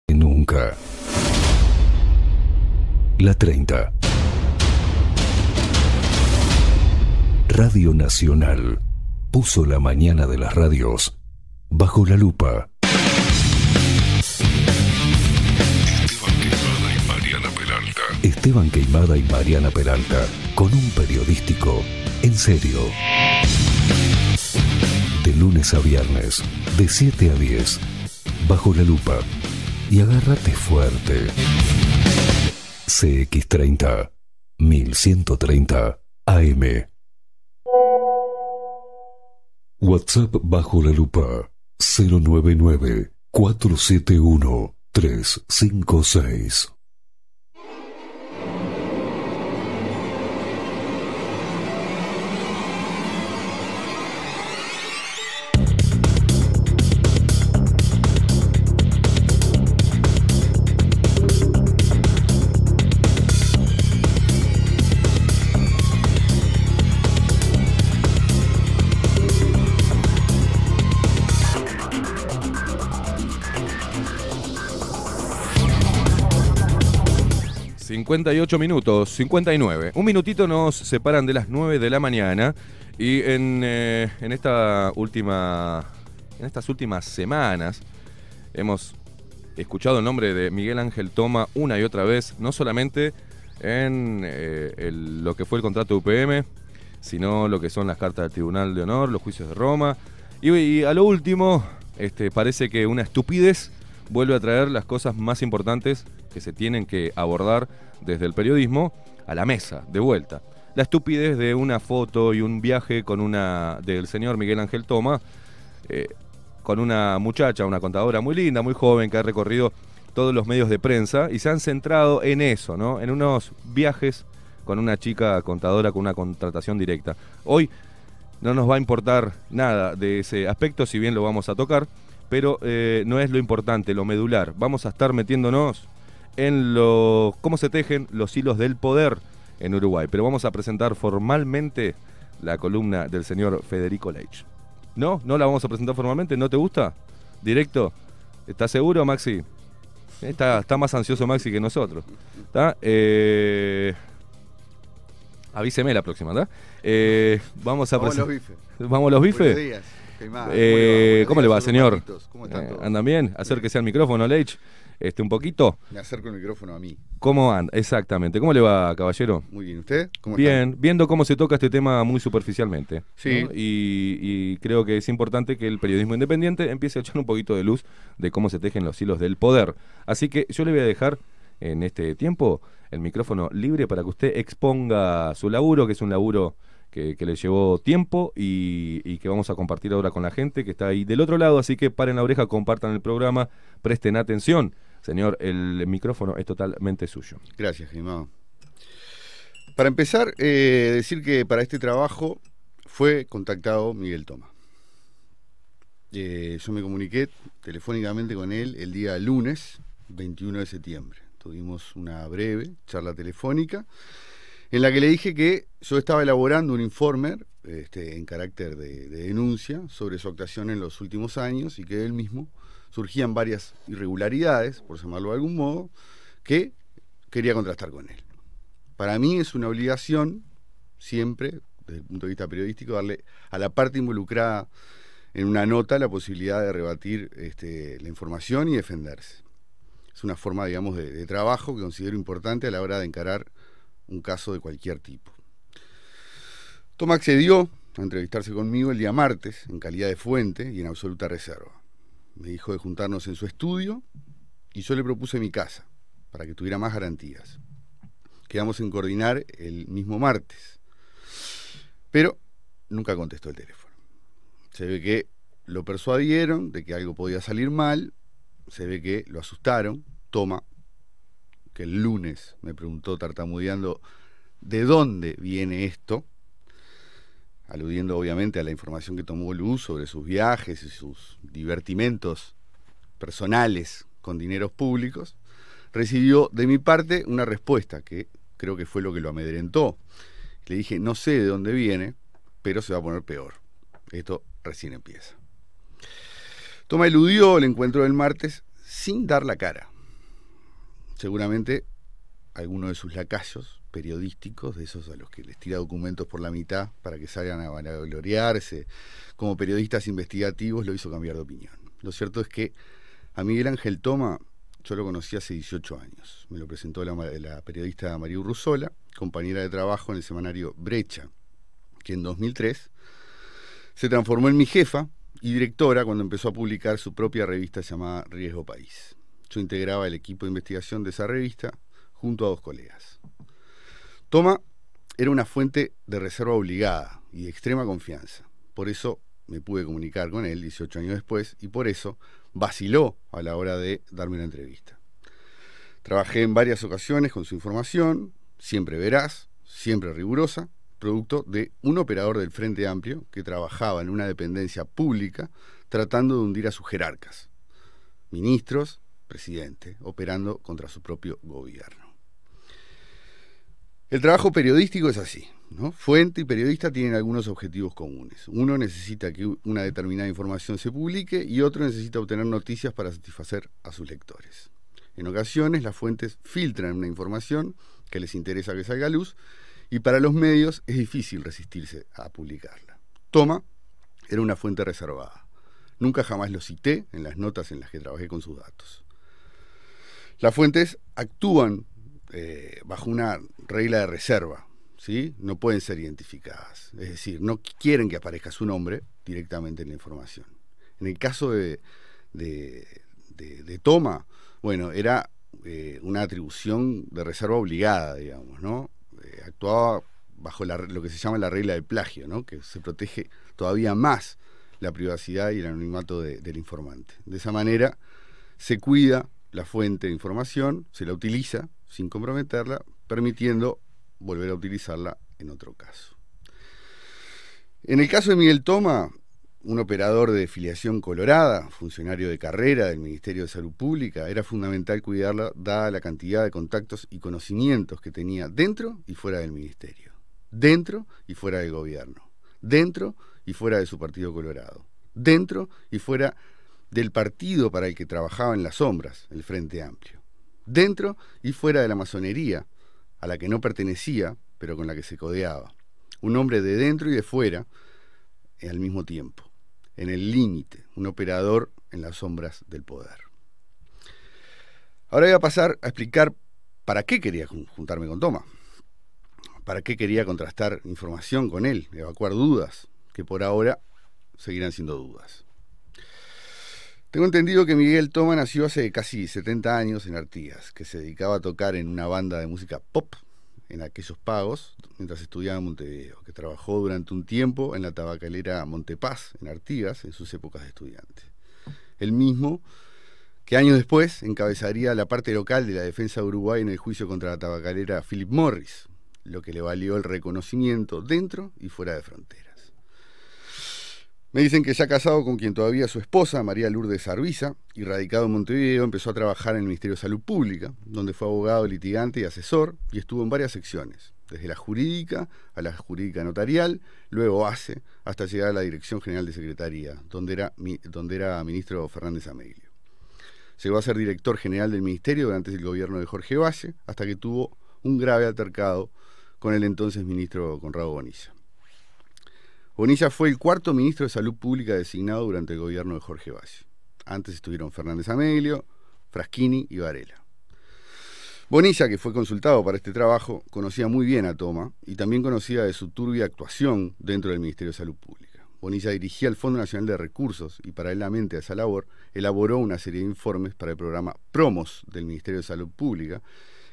Nunca. La 30. Radio Nacional puso la mañana de las radios bajo la lupa. Esteban Queimada y Mariana Peralta, con un periodístico en serio. De lunes a viernes, de 7 a 10, bajo la lupa. Y agárrate fuerte. CX30, 1130 AM. WhatsApp bajo la lupa, 099-471-356. ...58 minutos, 59. Un minutito nos separan de las 9 de la mañana. Y en estas últimas semanas... hemos escuchado el nombre de Miguel Ángel Toma una y otra vez. No solamente en lo que fue el contrato de UPM... sino lo que son las cartas del Tribunal de Honor, los juicios de Roma. Y a lo último, parece que una estupidez vuelve a traer las cosas más importantes que se tienen que abordar desde el periodismo a la mesa, de vuelta. La estupidez de una foto y un viaje del señor Miguel Ángel Toma, con una muchacha, una contadora muy linda, muy joven, que ha recorrido todos los medios de prensa y se han centrado en eso, ¿no? En unos viajes con una chica contadora con una contratación directa. Hoy no nos va a importar nada de ese aspecto, si bien lo vamos a tocar, pero no es lo importante, lo medular. Vamos a estar metiéndonos en cómo se tejen los hilos del poder en Uruguay. Pero vamos a presentar formalmente la columna del señor Federico Leitch. ¿No? ¿No la vamos a presentar formalmente? ¿No te gusta? ¿Directo? ¿Estás seguro, Maxi? Está más ansioso Maxi que nosotros. ¿Está? Avíseme la próxima, ¿verdad? Vamos a presentar... ¿Vamos a los bifes? Buenos días. ¿Cómo le va, señor? ¿Cómo están todos? ¿Andan bien? Acérquese al micrófono, Leitch. Un poquito. Me acerco el micrófono a mí. ¿Cómo anda? Exactamente. ¿Cómo le va, caballero? Muy bien. ¿Usted? ¿Cómo bien, está? Viendo cómo se toca este tema muy superficialmente. Sí. ¿No? Y creo que es importante que el periodismo independiente empiece a echar un poquito de luz de cómo se tejen los hilos del poder. Así que yo le voy a dejar en este tiempo el micrófono libre para que usted exponga su laburo, que es un laburo que le llevó tiempo y que vamos a compartir ahora con la gente que está ahí del otro lado. Así que paren la oreja, compartan el programa, presten atención. Señor, el micrófono es totalmente suyo. Gracias, Gemma. Para empezar, decir que para este trabajo fue contactado Miguel Toma. Yo me comuniqué telefónicamente con él el día lunes 21 de septiembre. Tuvimos una breve charla telefónica en la que le dije que yo estaba elaborando un informe en carácter de denuncia sobre su actuación en los últimos años y que él mismo surgían varias irregularidades, por llamarlo de algún modo, que quería contrastar con él. Para mí es una obligación, siempre, desde el punto de vista periodístico, darle a la parte involucrada en una nota la posibilidad de rebatir la información y defenderse. Es una forma, digamos, de trabajo que considero importante a la hora de encarar un caso de cualquier tipo. Toma accedió a entrevistarse conmigo el día martes, en calidad de fuente y en absoluta reserva. Me dijo de juntarnos en su estudio y yo le propuse mi casa, para que tuviera más garantías. Quedamos en coordinar el mismo martes, pero nunca contestó el teléfono. Se ve que lo persuadieron de que algo podía salir mal, se ve que lo asustaron. Toma, que el lunes me preguntó tartamudeando ¿de dónde viene esto?, aludiendo obviamente a la información que tomó Luz sobre sus viajes y sus divertimentos personales con dineros públicos. Recibió de mi parte una respuesta que creo que fue lo que lo amedrentó. Le dije, no sé de dónde viene, pero se va a poner peor. Esto recién empieza. Toma eludió el encuentro del martes sin dar la cara. seguramente alguno de sus lacayos periodísticos, de esos a los que les tira documentos por la mitad para que salgan a vanagloriarse, como periodistas investigativos, lo hizo cambiar de opinión. Lo cierto es que a Miguel Ángel Toma yo lo conocí hace 18 años. Me lo presentó la periodista María Urruzola, compañera de trabajo en el semanario Brecha, que en 2003 se transformó en mi jefa y directora cuando empezó a publicar su propia revista llamada Riesgo País. Yo integraba el equipo de investigación de esa revista junto a 2 colegas. Toma era una fuente de reserva obligada y de extrema confianza. Por eso me pude comunicar con él 18 años después y por eso vaciló a la hora de darme una entrevista. Trabajé en varias ocasiones con su información, siempre veraz, siempre rigurosa, producto de un operador del Frente Amplio que trabajaba en una dependencia pública tratando de hundir a sus jerarcas, ministros, presidente, operando contra su propio gobierno. El trabajo periodístico es así, ¿no? Fuente y periodista tienen algunos objetivos comunes. Uno necesita que una determinada información se publique y otro necesita obtener noticias para satisfacer a sus lectores. En ocasiones las fuentes filtran una información que les interesa que salga a luz y para los medios es difícil resistirse a publicarla. Toma era una fuente reservada. Nunca jamás lo cité en las notas en las que trabajé con sus datos. Las fuentes actúan bajo una regla de reserva, ¿sí? No pueden ser identificadas. Es decir, no quieren que aparezca su nombre directamente en la información. En el caso de Toma, bueno, era una atribución de reserva obligada, digamos, ¿no? Actuaba bajo lo que se llama la regla del plagio, ¿no? Que se protege todavía más la privacidad y el anonimato del informante. De esa manera se cuida la fuente de información, se la utiliza sin comprometerla, permitiendo volver a utilizarla en otro caso. En el caso de Miguel Toma, un operador de filiación colorada, funcionario de carrera del Ministerio de Salud Pública, era fundamental cuidarla dada la cantidad de contactos y conocimientos que tenía dentro y fuera del ministerio, dentro y fuera del gobierno, dentro y fuera de su partido colorado, dentro y fuera del partido para el que trabajaba en las sombras, el Frente Amplio, dentro y fuera de la masonería, a la que no pertenecía, pero con la que se codeaba. Un hombre de dentro y de fuera al mismo tiempo, en el límite, un operador en las sombras del poder. Ahora voy a pasar a explicar para qué quería juntarme con Toma, para qué quería contrastar información con él, evacuar dudas, que por ahora seguirán siendo dudas. Tengo entendido que Miguel Toma nació hace casi 70 años en Artigas, que se dedicaba a tocar en una banda de música pop en aquellos pagos, mientras estudiaba en Montevideo, que trabajó durante un tiempo en la tabacalera Montepaz, en Artigas, en sus épocas de estudiante. El mismo que años después encabezaría la parte local de la defensa de Uruguay en el juicio contra la tabacalera Philip Morris, lo que le valió el reconocimiento dentro y fuera de fronteras. Me dicen que ya casado con quien todavía es su esposa, María Lourdes Arbiza, y radicado en Montevideo, empezó a trabajar en el Ministerio de Salud Pública, donde fue abogado, litigante y asesor, y estuvo en varias secciones, desde la jurídica a la jurídica notarial, luego ACE, hasta llegar a la Dirección General de Secretaría, donde era ministro Fernández Ameglio. Llegó a ser director general del Ministerio durante el gobierno de Jorge Valle, hasta que tuvo un grave altercado con el entonces ministro Conrado Bonilla. Bonilla fue el cuarto ministro de Salud Pública designado durante el gobierno de Jorge Valle. Antes estuvieron Fernández Ameglio, Fraschini y Varela. Bonilla, que fue consultado para este trabajo, conocía muy bien a Toma y también conocía de su turbia actuación dentro del Ministerio de Salud Pública. Bonilla dirigía el Fondo Nacional de Recursos y paralelamente a esa labor elaboró una serie de informes para el programa Promos del Ministerio de Salud Pública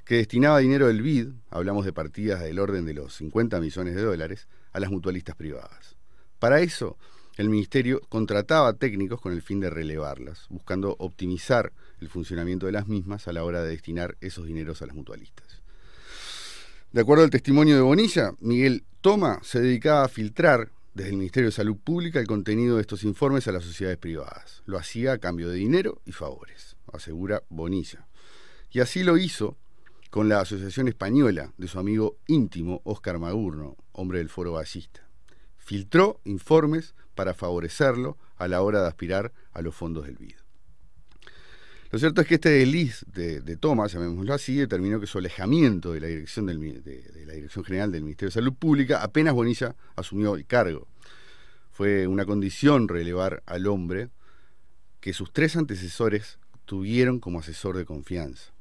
que destinaba dinero del BID, hablamos de partidas del orden de los 50 millones de dólares, a las mutualistas privadas. Para eso, el Ministerio contrataba técnicos con el fin de relevarlas, buscando optimizar el funcionamiento de las mismas a la hora de destinar esos dineros a las mutualistas. De acuerdo al testimonio de Bonilla, Miguel Toma se dedicaba a filtrar desde el Ministerio de Salud Pública el contenido de estos informes a las sociedades privadas. Lo hacía a cambio de dinero y favores, asegura Bonilla. Y así lo hizo con la Asociación Española de su amigo íntimo Óscar Magurno, hombre del Foro Ballista. Filtró informes para favorecerlo a la hora de aspirar a los fondos del BID. Lo cierto es que este desliz de Toma, llamémoslo así, determinó que su alejamiento de la dirección de la Dirección General del Ministerio de Salud Pública apenas Bonilla asumió el cargo. Fue una condición relevar al hombre que sus 3 antecesores tuvieron como asesor de confianza.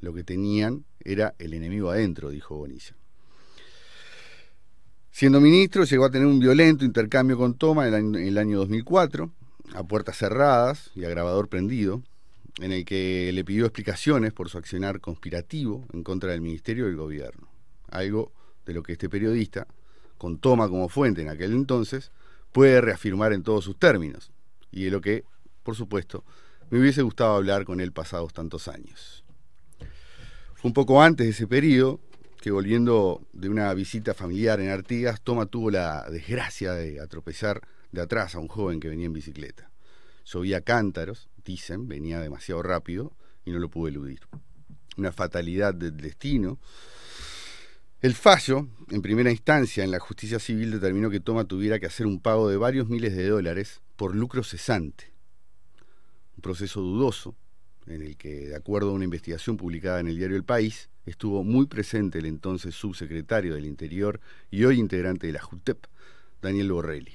Lo que tenían era el enemigo adentro, dijo Bonilla. Siendo ministro, llegó a tener un violento intercambio con Toma en el año 2004, a puertas cerradas y a grabador prendido, en el que le pidió explicaciones por su accionar conspirativo en contra del Ministerio y del Gobierno. Algo de lo que este periodista, con Toma como fuente en aquel entonces, puede reafirmar en todos sus términos, y de lo que, por supuesto, me hubiese gustado hablar con él pasados tantos años. Fue un poco antes de ese periodo que, volviendo de una visita familiar en Artigas, Toma tuvo la desgracia de atropellar de atrás a un joven que venía en bicicleta. Llovía cántaros, dicen, venía demasiado rápido y no lo pudo eludir. Una fatalidad del destino. El fallo, en primera instancia, en la justicia civil determinó que Toma tuviera que hacer un pago de varios miles de dólares por lucro cesante. Un proceso dudoso, en el que, de acuerdo a una investigación publicada en el diario El País, estuvo muy presente el entonces subsecretario del Interior y hoy integrante de la JUTEP, Daniel Borrelli.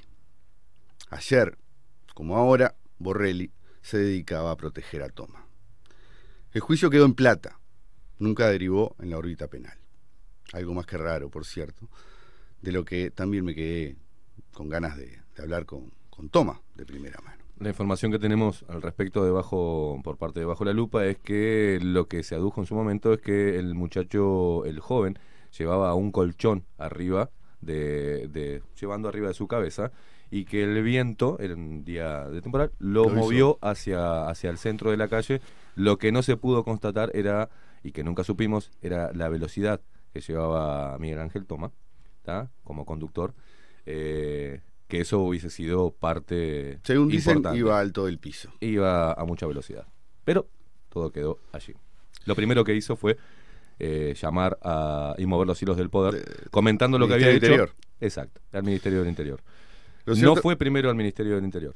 Ayer, como ahora, Borrelli se dedicaba a proteger a Toma. El juicio quedó en plata, nunca derivó en la órbita penal. Algo más que raro, por cierto, de lo que también me quedé con ganas de hablar con Toma de primera mano. La información que tenemos al respecto por parte de Bajo la Lupa es que lo que se adujo en su momento es que el muchacho, el joven, llevaba un colchón arriba llevando arriba de su cabeza, y que el viento, en un día de temporal, lo movió hacia el centro de la calle. Lo que no se pudo constatar era, y que nunca supimos, era la velocidad que llevaba Miguel Ángel Toma, ¿tá?, como conductor, que eso hubiese sido parte según dicen, importante. Iba alto del piso. Iba a mucha velocidad. Pero todo quedó allí. Lo primero que hizo fue llamar y mover los hilos del poder, comentando lo que había dicho. Exacto, al Ministerio del Interior. No fue primero al Ministerio del Interior.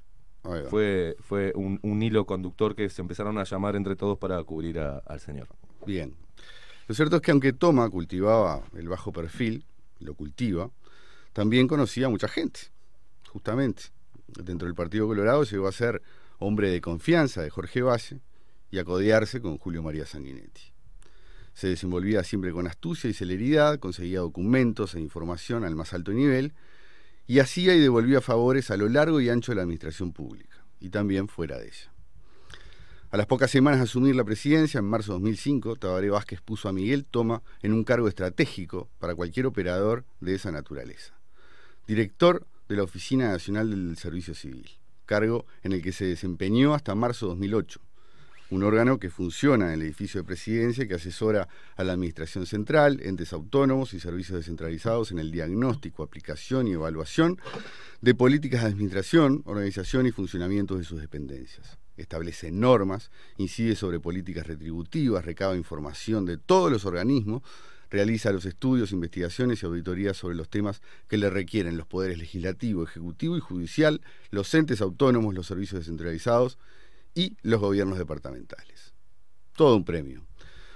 Fue un hilo conductor que se empezaron a llamar entre todos para cubrir al señor. Bien. Lo cierto es que aunque Toma cultivaba el bajo perfil, lo cultiva, también conocía a mucha gente, justamente. Dentro del Partido Colorado llegó a ser hombre de confianza de Jorge Valle y a codearse con Julio María Sanguinetti. Se desenvolvía siempre con astucia y celeridad, conseguía documentos e información al más alto nivel, y hacía y devolvía favores a lo largo y ancho de la administración pública, y también fuera de ella. A las pocas semanas de asumir la presidencia, en marzo de 2005, Tabaré Vázquez puso a Miguel Toma en un cargo estratégico para cualquier operador de esa naturaleza. Director de la Oficina Nacional del Servicio Civil, cargo en el que se desempeñó hasta marzo de 2008. Un órgano que funciona en el edificio de presidencia, que asesora a la administración central, entes autónomos y servicios descentralizados en el diagnóstico, aplicación y evaluación de políticas de administración, organización y funcionamiento de sus dependencias. Establece normas, incide sobre políticas retributivas, recaba información de todos los organismos, realiza los estudios, investigaciones y auditorías sobre los temas que le requieren los poderes legislativo, ejecutivo y judicial, los entes autónomos, los servicios descentralizados y los gobiernos departamentales. Todo un premio,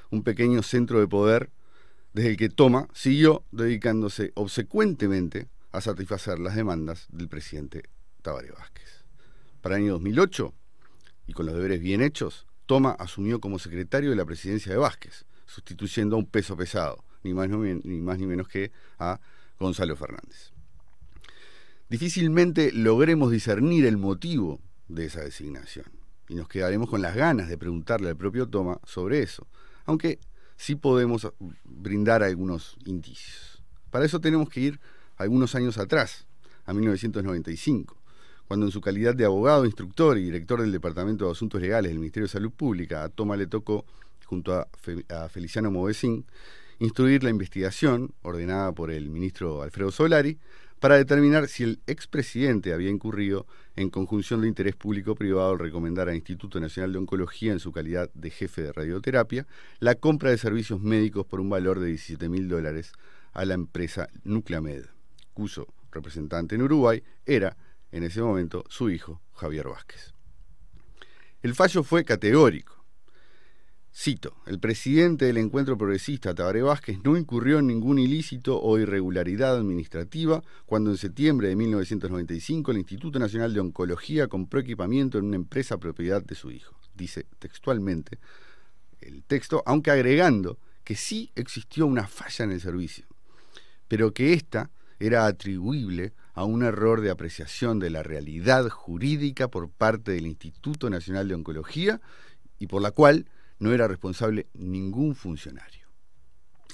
un pequeño centro de poder desde el que Toma siguió dedicándose obsecuentemente a satisfacer las demandas del presidente Tabaré Vázquez. Para el año 2008, y con los deberes bien hechos, Toma asumió como secretario de la presidencia de Vázquez, sustituyendo a un peso pesado, ni más ni menos que a Gonzalo Fernández. Difícilmente logremos discernir el motivo de esa designación, y nos quedaremos con las ganas de preguntarle al propio Toma sobre eso, aunque sí podemos brindar algunos indicios. Para eso tenemos que ir algunos años atrás, a 1995, cuando en su calidad de abogado, instructor y director del Departamento de Asuntos Legales del Ministerio de Salud Pública, a Toma le tocó, junto a Feliciano Movesín, instruir la investigación ordenada por el ministro Alfredo Solari para determinar si el expresidente había incurrido en conjunción de interés público-privado al recomendar al Instituto Nacional de Oncología, en su calidad de jefe de radioterapia, la compra de servicios médicos por un valor de $17.000 a la empresa Nucleamed, cuyo representante en Uruguay era, en ese momento, su hijo, Javier Vázquez. El fallo fue categórico. Cito: el presidente del Encuentro Progresista, Tabaré Vázquez, no incurrió en ningún ilícito o irregularidad administrativa cuando en septiembre de 1995 el Instituto Nacional de Oncología compró equipamiento en una empresa propiedad de su hijo. Dice textualmente el texto, aunque agregando que sí existió una falla en el servicio, pero que ésta era atribuible a un error de apreciación de la realidad jurídica por parte del Instituto Nacional de Oncología y por la cual no era responsable ningún funcionario.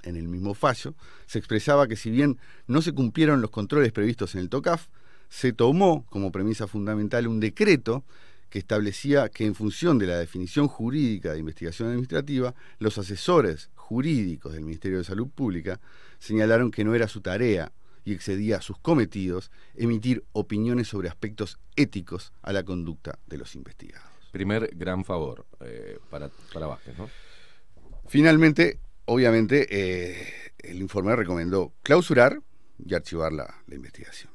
En el mismo fallo se expresaba que si bien no se cumplieron los controles previstos en el TOCAF, se tomó como premisa fundamental un decreto que establecía que en función de la definición jurídica de investigación administrativa, los asesores jurídicos del Ministerio de Salud Pública señalaron que no era su tarea y excedía sus cometidos emitir opiniones sobre aspectos éticos a la conducta de los investigados. Primer gran favor para Vázquez, ¿no? Finalmente, obviamente, el informe recomendó clausurar y archivar la investigación.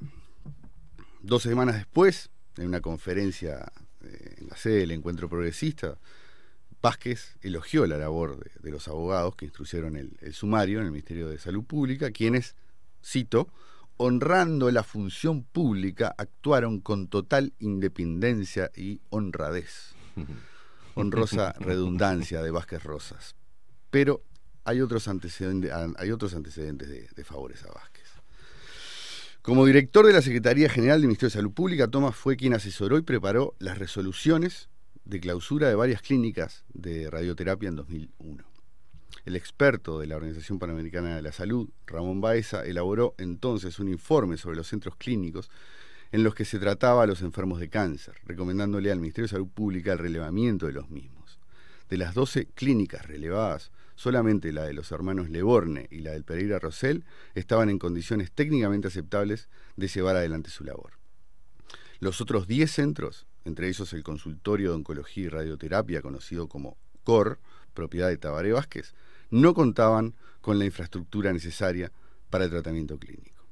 12 semanas después, en una conferencia en la sede del Encuentro Progresista, Vázquez elogió la labor de los abogados que instruyeron el sumario en el Ministerio de Salud Pública, quienes, cito, honrando la función pública, actuaron con total independencia y honradez. Honrosa redundancia de Vázquez Rosas. Pero hay otros antecedentes de favores a Vázquez. Como director de la Secretaría General del Ministerio de Salud Pública, Tomás fue quien asesoró y preparó las resoluciones de clausura de varias clínicas de radioterapia en 2001. El experto de la Organización Panamericana de la Salud, Ramón Baeza, elaboró entonces un informe sobre los centros clínicos en los que se trataba a los enfermos de cáncer, recomendándole al Ministerio de Salud Pública el relevamiento de los mismos. De las 12 clínicas relevadas, solamente la de los hermanos Leborne y la del Pereira Rosell estaban en condiciones técnicamente aceptables de llevar adelante su labor. Los otros 10 centros, entre ellos el Consultorio de Oncología y Radioterapia, conocido como COR, propiedad de Tabaré Vázquez, no contaban con la infraestructura necesaria para el tratamiento clínico.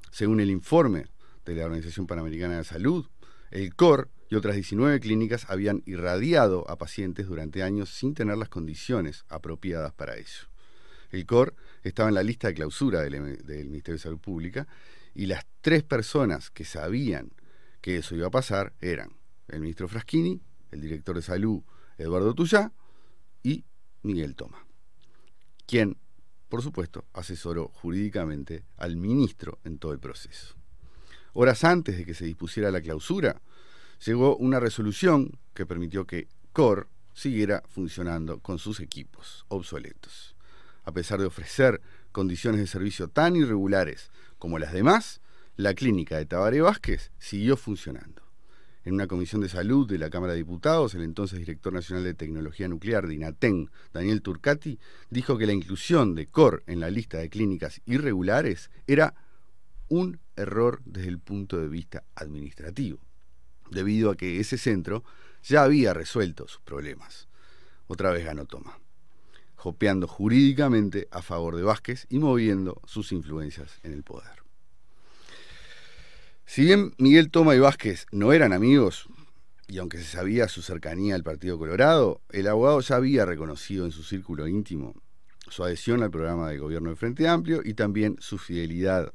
Según el informe de la Organización Panamericana de Salud, el COR y otras 19 clínicas habían irradiado a pacientes durante años sin tener las condiciones apropiadas para ello. El COR estaba en la lista de clausura del Ministerio de Salud Pública y las 3 personas que sabían que eso iba a pasar eran el ministro Fraschini, el director de Salud Eduardo Tuyá y Miguel Toma, quien, por supuesto, asesoró jurídicamente al ministro en todo el proceso. Horas antes de que se dispusiera la clausura, llegó una resolución que permitió que COR siguiera funcionando con sus equipos obsoletos. A pesar de ofrecer condiciones de servicio tan irregulares como las demás, la clínica de Tabaré Vázquez siguió funcionando. En una comisión de salud de la Cámara de Diputados, el entonces director nacional de tecnología nuclear de INATEN, Daniel Turcati, dijo que la inclusión de COR en la lista de clínicas irregulares era un error desde el punto de vista administrativo, debido a que ese centro ya había resuelto sus problemas. Otra vez ganó Toma, jopeando jurídicamente a favor de Vázquez y moviendo sus influencias en el poder. Si bien Miguel Toma y Vázquez no eran amigos, y aunque se sabía su cercanía al Partido Colorado, el abogado ya había reconocido en su círculo íntimo su adhesión al programa de gobierno del Frente Amplio y también su fidelidad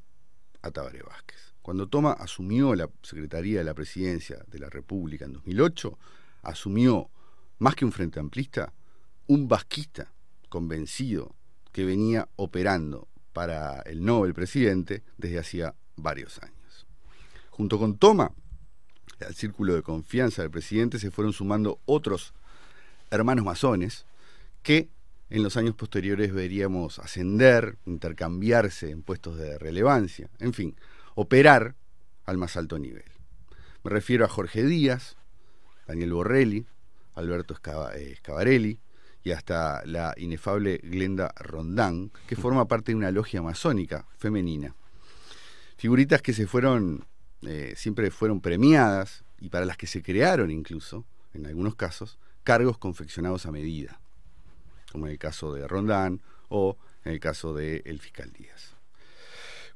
a Tabaré Vázquez. Cuando Toma asumió la Secretaría de la Presidencia de la República en 2008, asumió, más que un frente amplista, un vasquista convencido que venía operando para el Nobel presidente desde hacía varios años. Junto con Toma, al círculo de confianza del presidente se fueron sumando otros hermanos masones que en los años posteriores veríamos ascender, intercambiarse en puestos de relevancia, en fin, operar al más alto nivel. Me refiero a Jorge Díaz, Daniel Borrelli, Alberto Scavarelli y hasta la inefable Glenda Rondán, que forma parte de una logia masónica femenina. Figuritas que siempre fueron premiadas y para las que se crearon incluso, en algunos casos, cargos confeccionados a medida, como en el caso de Rondán o en el caso del fiscal Díaz.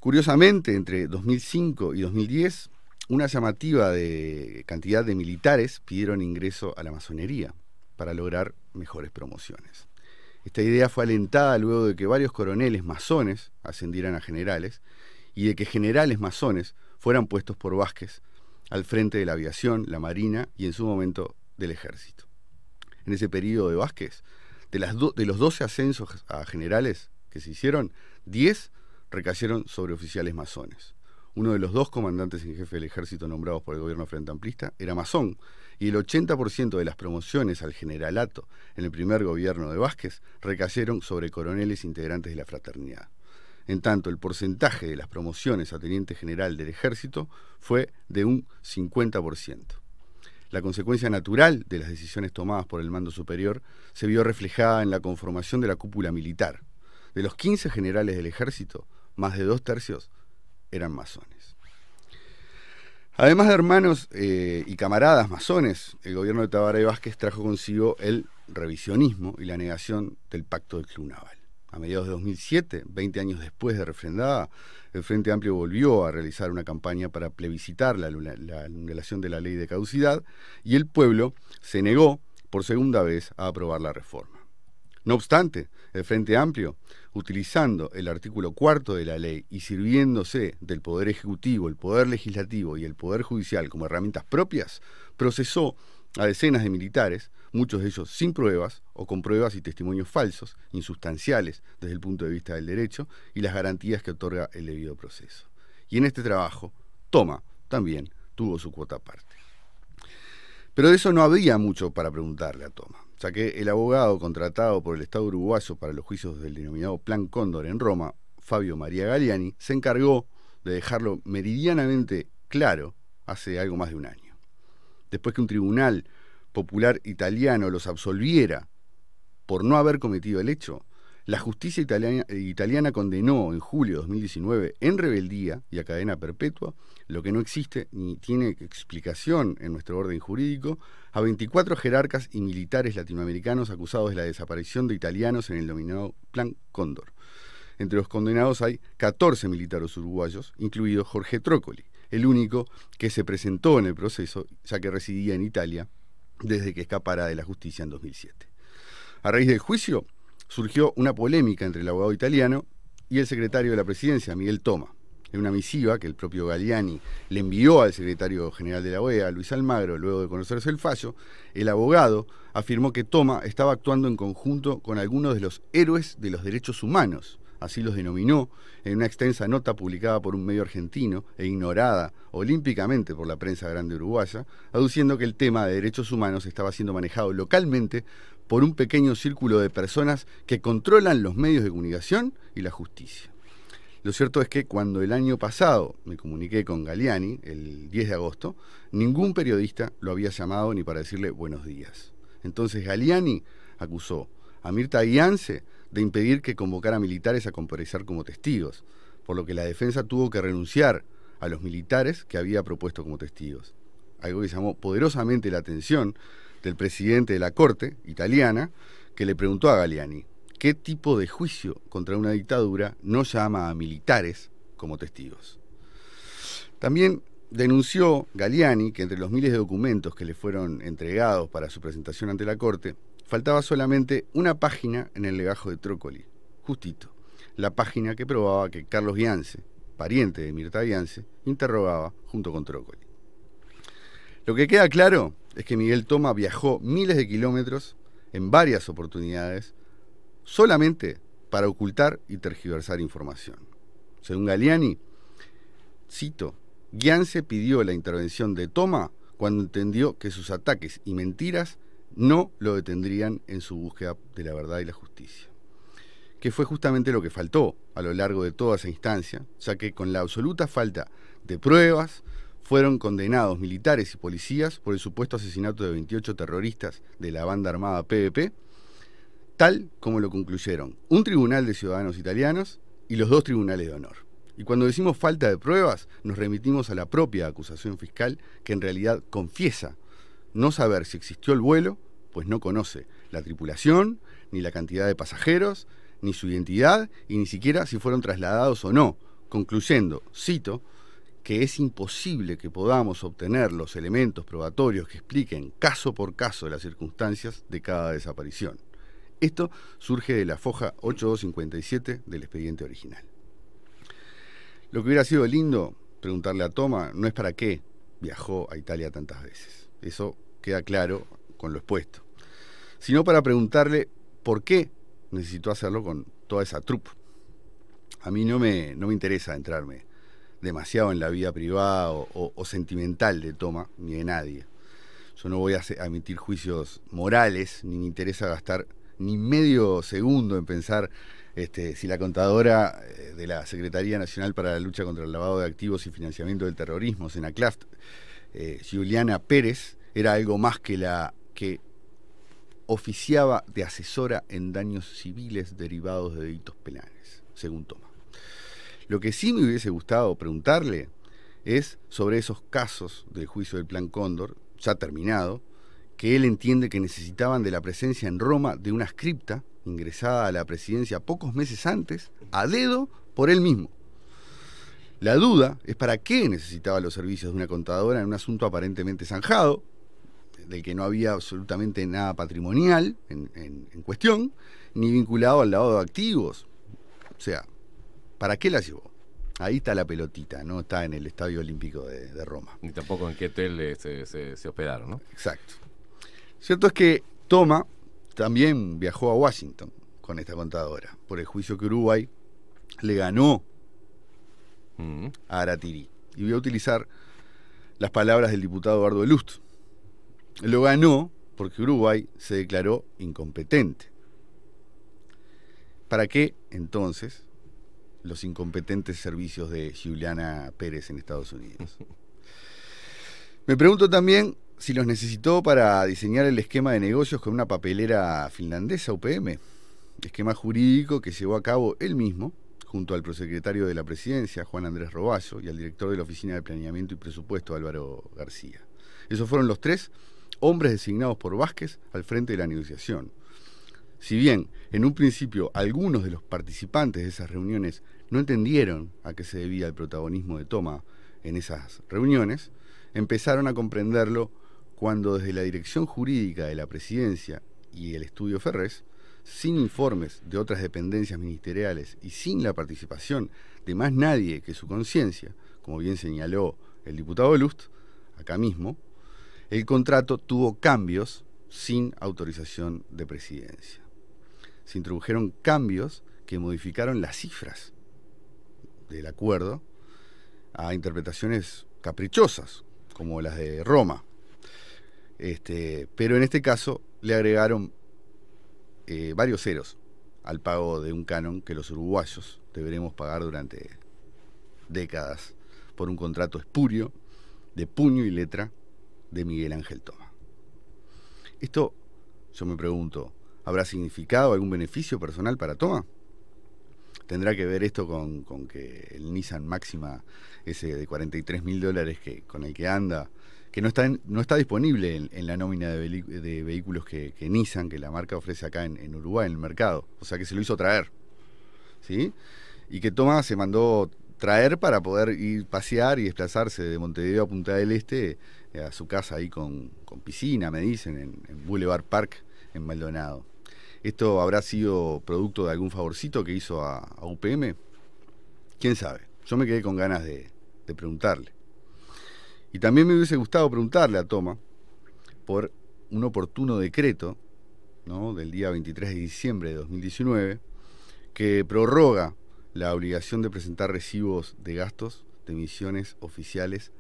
Curiosamente, entre 2005 y 2010, una llamativa cantidad de militares pidieron ingreso a la masonería para lograr mejores promociones. Esta idea fue alentada luego de que varios coroneles masones ascendieran a generales y de que generales masones fueran puestos por Vázquez al frente de la aviación, la marina y en su momento del ejército. En ese periodo de Vázquez, de los 12 ascensos a generales que se hicieron, 10 recayeron sobre oficiales masones. Uno de los 2 comandantes en jefe del ejército nombrados por el gobierno frente amplista era masón, y el 80% de las promociones al generalato en el primer gobierno de Vázquez recayeron sobre coroneles integrantes de la fraternidad. En tanto, el porcentaje de las promociones a teniente general del ejército fue de un 50%. La consecuencia natural de las decisiones tomadas por el mando superior se vio reflejada en la conformación de la cúpula militar. De los 15 generales del ejército, más de 2/3 eran masones. Además de hermanos y camaradas masones, el gobierno de Tabaré Vázquez trajo consigo el revisionismo y la negación del pacto del Club Naval. A mediados de 2007, 20 años después de refrendada, el Frente Amplio volvió a realizar una campaña para plebiscitar la anulación de la ley de caducidad y el pueblo se negó por segunda vez a aprobar la reforma. No obstante, el Frente Amplio, utilizando el artículo 4 de la ley y sirviéndose del Poder Ejecutivo, el Poder Legislativo y el Poder Judicial como herramientas propias, procesó a decenas de militares, muchos de ellos sin pruebas o con pruebas y testimonios falsos, insustanciales desde el punto de vista del derecho y las garantías que otorga el debido proceso. Y en este trabajo, Toma también tuvo su cuota aparte. Pero de eso no había mucho para preguntarle a Toma, ya que el abogado contratado por el Estado uruguayo para los juicios del denominado Plan Cóndor en Roma, Fabio María Galiani, se encargó de dejarlo meridianamente claro hace algo más de un año. Después que un tribunal popular italiano los absolviera por no haber cometido el hecho, la justicia italiana condenó en julio de 2019 en rebeldía y a cadena perpetua, lo que no existe ni tiene explicación en nuestro orden jurídico, a 24 jerarcas y militares latinoamericanos acusados de la desaparición de italianos en el denominado Plan Cóndor. Entre los condenados hay 14 militares uruguayos, incluido Jorge Trócoli, el único que se presentó en el proceso, ya que residía en Italia desde que escapara de la justicia en 2007. A raíz del juicio, surgió una polémica entre el abogado italiano y el secretario de la Presidencia, Miguel Toma. En una misiva que el propio Galiani le envió al secretario general de la OEA, Luis Almagro, luego de conocerse el fallo, el abogado afirmó que Toma estaba actuando en conjunto con algunos de los héroes de los derechos humanos, así los denominó en una extensa nota publicada por un medio argentino e ignorada olímpicamente por la prensa grande uruguaya, aduciendo que el tema de derechos humanos estaba siendo manejado localmente por un pequeño círculo de personas que controlan los medios de comunicación y la justicia. Lo cierto es que cuando el año pasado me comuniqué con Galiani, el 10 de agosto, ningún periodista lo había llamado ni para decirle buenos días. Entonces Galiani acusó a Mirta Guiance de impedir que convocara militares a comparecer como testigos, por lo que la defensa tuvo que renunciar a los militares que había propuesto como testigos. Algo que llamó poderosamente la atención del presidente de la Corte italiana, que le preguntó a Galiani, ¿qué tipo de juicio contra una dictadura no llama a militares como testigos? También denunció Galiani que entre los miles de documentos que le fueron entregados para su presentación ante la Corte, faltaba solamente una página en el legajo de Trócoli, justito, la página que probaba que Carlos Guiance, pariente de Mirta Guiance, interrogaba junto con Trócoli. Lo que queda claro es que Miguel Toma viajó miles de kilómetros en varias oportunidades solamente para ocultar y tergiversar información. Según Galiani, cito, Guiance pidió la intervención de Toma cuando entendió que sus ataques y mentiras no lo detendrían en su búsqueda de la verdad y la justicia. Que fue justamente lo que faltó a lo largo de toda esa instancia, ya que con la absoluta falta de pruebas fueron condenados militares y policías por el supuesto asesinato de 28 terroristas de la banda armada PVP, tal como lo concluyeron un tribunal de ciudadanos italianos y los 2 tribunales de honor. Y cuando decimos falta de pruebas, nos remitimos a la propia acusación fiscal, que en realidad confiesa no saber si existió el vuelo, pues no conoce la tripulación, ni la cantidad de pasajeros, ni su identidad, y ni siquiera si fueron trasladados o no, concluyendo, cito, que es imposible que podamos obtener los elementos probatorios que expliquen caso por caso las circunstancias de cada desaparición. Esto surge de la foja 8257 del expediente original. Lo que hubiera sido lindo preguntarle a Toma no es para qué viajó a Italia tantas veces. Eso queda claro con lo expuesto. Sino para preguntarle por qué necesitó hacerlo con toda esa troupe. A mí no me interesa entrarme demasiado en la vida privada o sentimental de Toma, ni de nadie. Yo no voy a emitir juicios morales, ni me interesa gastar ni medio segundo en pensar si la contadora de la Secretaría Nacional para la Lucha contra el Lavado de Activos y Financiamiento del Terrorismo, SENACLAFT, Juliana Pérez, era algo más que la que oficiaba de asesora en daños civiles derivados de delitos penales, según Toma. Lo que sí me hubiese gustado preguntarle es sobre esos casos del juicio del Plan Cóndor, ya terminado, que él entiende que necesitaban de la presencia en Roma de una scripta ingresada a la presidencia pocos meses antes, a dedo, por él mismo. La duda es para qué necesitaba los servicios de una contadora en un asunto aparentemente zanjado, del que no había absolutamente nada patrimonial en cuestión, ni vinculado al lavado de activos. O sea, ¿para qué la llevó? Ahí está la pelotita, no está en el Estadio Olímpico de Roma. Ni tampoco en qué hotel se hospedaron, ¿no? Exacto. Cierto es que Toma también viajó a Washington con esta contadora, por el juicio que Uruguay le ganó a Aratiri. Y voy a utilizar las palabras del diputado Eduardo Lust. Lo ganó porque Uruguay se declaró incompetente. ¿Para qué, entonces, los incompetentes servicios de Juliana Pérez en Estados Unidos? Me pregunto también si los necesitó para diseñar el esquema de negocios con una papelera finlandesa, UPM, esquema jurídico que llevó a cabo él mismo, junto al prosecretario de la Presidencia, Juan Andrés Roballo, y al director de la Oficina de Planeamiento y Presupuesto, Álvaro García. Esos fueron los tres hombres designados por Vázquez al frente de la negociación. Si bien, en un principio, algunos de los participantes de esas reuniones no entendieron a qué se debía el protagonismo de Toma en esas reuniones, empezaron a comprenderlo cuando desde la dirección jurídica de la Presidencia y el estudio Ferrés, sin informes de otras dependencias ministeriales y sin la participación de más nadie que su conciencia, como bien señaló el diputado Lust, acá mismo, el contrato tuvo cambios sin autorización de Presidencia. Se introdujeron cambios que modificaron las cifras del acuerdo a interpretaciones caprichosas, como las de Roma. Pero en este caso le agregaron varios ceros al pago de un canon que los uruguayos deberemos pagar durante décadas por un contrato espurio de puño y letra de Miguel Ángel Toma. Esto, yo me pregunto, ¿habrá significado algún beneficio personal para Toma? ¿Tendrá que ver esto con que el Nissan Máxima, ese de $43.000 con el que anda, que no está disponible en la nómina de vehículos que Nissan, que la marca ofrece acá en Uruguay, en el mercado? O sea, que se lo hizo traer, ¿sí? Y que Toma se mandó traer para poder ir pasear y desplazarse de Montevideo a Punta del Este a su casa ahí con piscina, me dicen, en Boulevard Park, en Maldonado. ¿Esto habrá sido producto de algún favorcito que hizo a UPM? ¿Quién sabe? Yo me quedé con ganas de preguntarle. Y también me hubiese gustado preguntarle a Toma por un oportuno decreto, ¿no?, del día 23 de diciembre de 2019 que prorroga la obligación de presentar recibos de gastos de misiones oficiales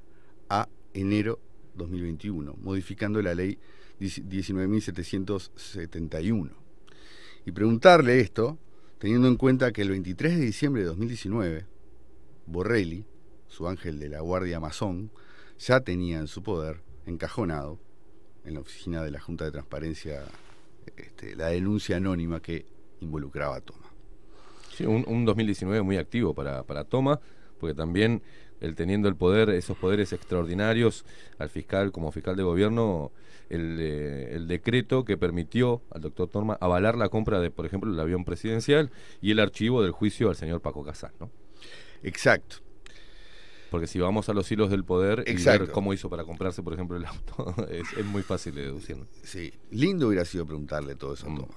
a enero 2021, modificando la ley 19.771. Y preguntarle esto, teniendo en cuenta que el 23 de diciembre de 2019, Borrelli, su ángel de la Guardia Masón, ya tenía en su poder, encajonado, en la oficina de la Junta de Transparencia, la denuncia anónima que involucraba a Toma. Sí, un 2019 muy activo para Toma, porque también él teniendo el poder, esos poderes extraordinarios al fiscal, como fiscal de gobierno, el decreto que permitió al doctor Toma avalar la compra de, por ejemplo, el avión presidencial y el archivo del juicio al señor Paco Casal, ¿no? Exacto. Porque si vamos a los hilos del poder y Exacto. ver cómo hizo para comprarse, por ejemplo, el auto, es muy fácil de deducir, ¿no? Sí, lindo hubiera sido preguntarle todo eso a Toma.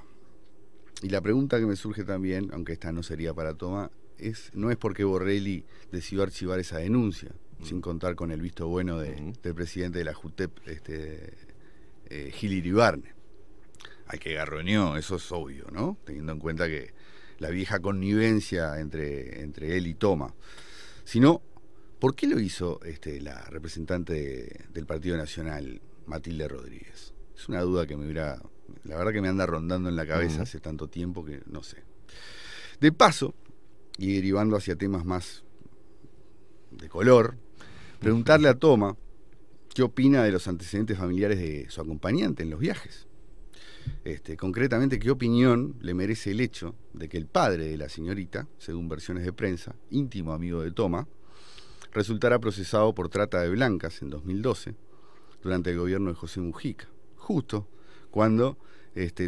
Y la pregunta que me surge también, aunque esta no sería para Toma, no es por qué Borrelli decidió archivar esa denuncia, sin contar con el visto bueno del presidente de la JUTEP, Gil Iribarne, al que garroneó, eso es obvio, ¿no? Teniendo en cuenta que la vieja connivencia entre él y Toma. Sino, ¿por qué lo hizo la representante del Partido Nacional, Matilde Rodríguez? Es una duda que la verdad que me anda rondando en la cabeza hace tanto tiempo que no sé. De paso, y derivando hacia temas más de color, preguntarle a Toma qué opina de los antecedentes familiares de su acompañante en los viajes. Concretamente, qué opinión le merece el hecho de que el padre de la señorita, según versiones de prensa, íntimo amigo de Toma, resultara procesado por trata de blancas en 2012, durante el gobierno de José Mujica, justo cuando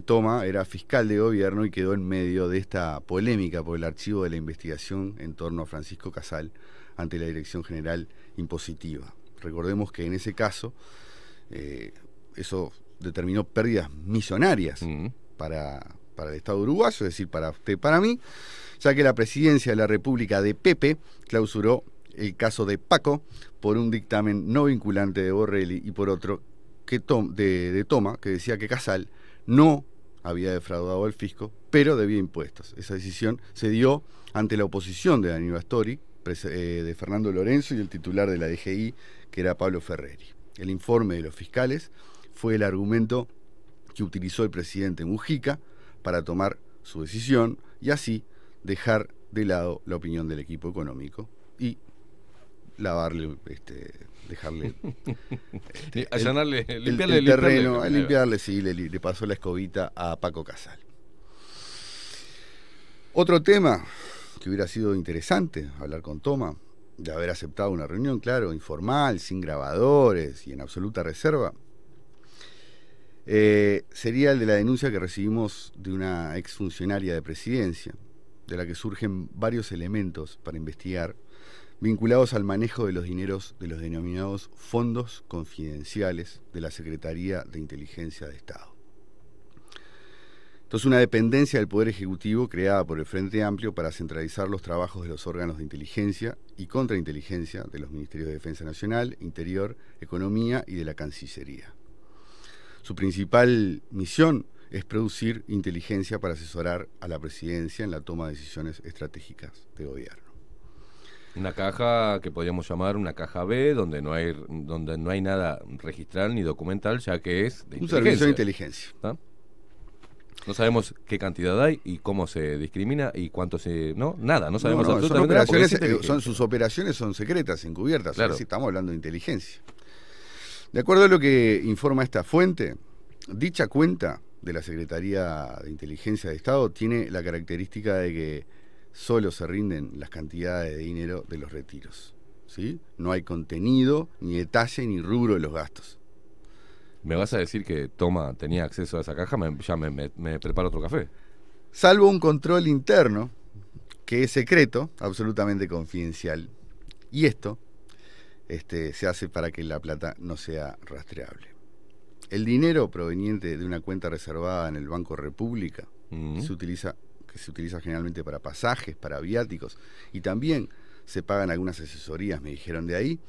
Toma era fiscal de gobierno y quedó en medio de esta polémica por el archivo de la investigación en torno a Francisco Casal ante la Dirección General Impositiva. Recordemos que en ese caso eso determinó pérdidas millonarias para el Estado uruguayo, es decir, para usted, para mí, ya que la presidencia de la República de Pepe clausuró el caso de Paco por un dictamen no vinculante de Borrelli y por otro de Toma, que decía que Casal no había defraudado al fisco, pero debía impuestos. Esa decisión se dio ante la oposición de Aníbal Astori, de Fernando Lorenzo y el titular de la DGI, que era Pablo Ferreri. El informe de los fiscales fue el argumento que utilizó el presidente Mujica para tomar su decisión y así dejar de lado la opinión del equipo económico y dejarle allanarle, limpiarle el terreno, le pasó la escobita a Paco Casal. Otro tema que hubiera sido interesante hablar con Toma, de haber aceptado una reunión, claro, informal, sin grabadores y en absoluta reserva, sería el de la denuncia que recibimos de una exfuncionaria de presidencia, de la que surgen varios elementos para investigar, vinculados al manejo de los dineros de los denominados fondos confidenciales de la Secretaría de Inteligencia de Estado. Entonces, una dependencia del Poder Ejecutivo creada por el Frente Amplio para centralizar los trabajos de los órganos de inteligencia y contrainteligencia de los Ministerios de Defensa Nacional, Interior, Economía y de la Cancillería. Su principal misión es producir inteligencia para asesorar a la presidencia en la toma de decisiones estratégicas de gobierno. Una caja que podríamos llamar una caja B, donde no hay nada registral ni documental, ya que es de un servicio de inteligencia. ¿Ah? No sabemos qué cantidad hay y cómo se discrimina y cuánto nada, no sabemos absolutamente nada. Sus operaciones son secretas, encubiertas, claro. Así estamos hablando de inteligencia. De acuerdo a lo que informa esta fuente, dicha cuenta de la Secretaría de Inteligencia de Estado tiene la característica de que solo se rinden las cantidades de dinero de los retiros, ¿sí? No hay contenido, ni detalle, ni rubro de los gastos. ¿Me vas a decir que Toma tenía acceso a esa caja? Ya me preparo otro café. Salvo un control interno, que es secreto, absolutamente confidencial. Y esto se hace para que la plata no sea rastreable. El dinero proveniente de una cuenta reservada en el Banco República que se utiliza generalmente para pasajes, para viáticos, y también se pagan algunas asesorías, me dijeron de ahí,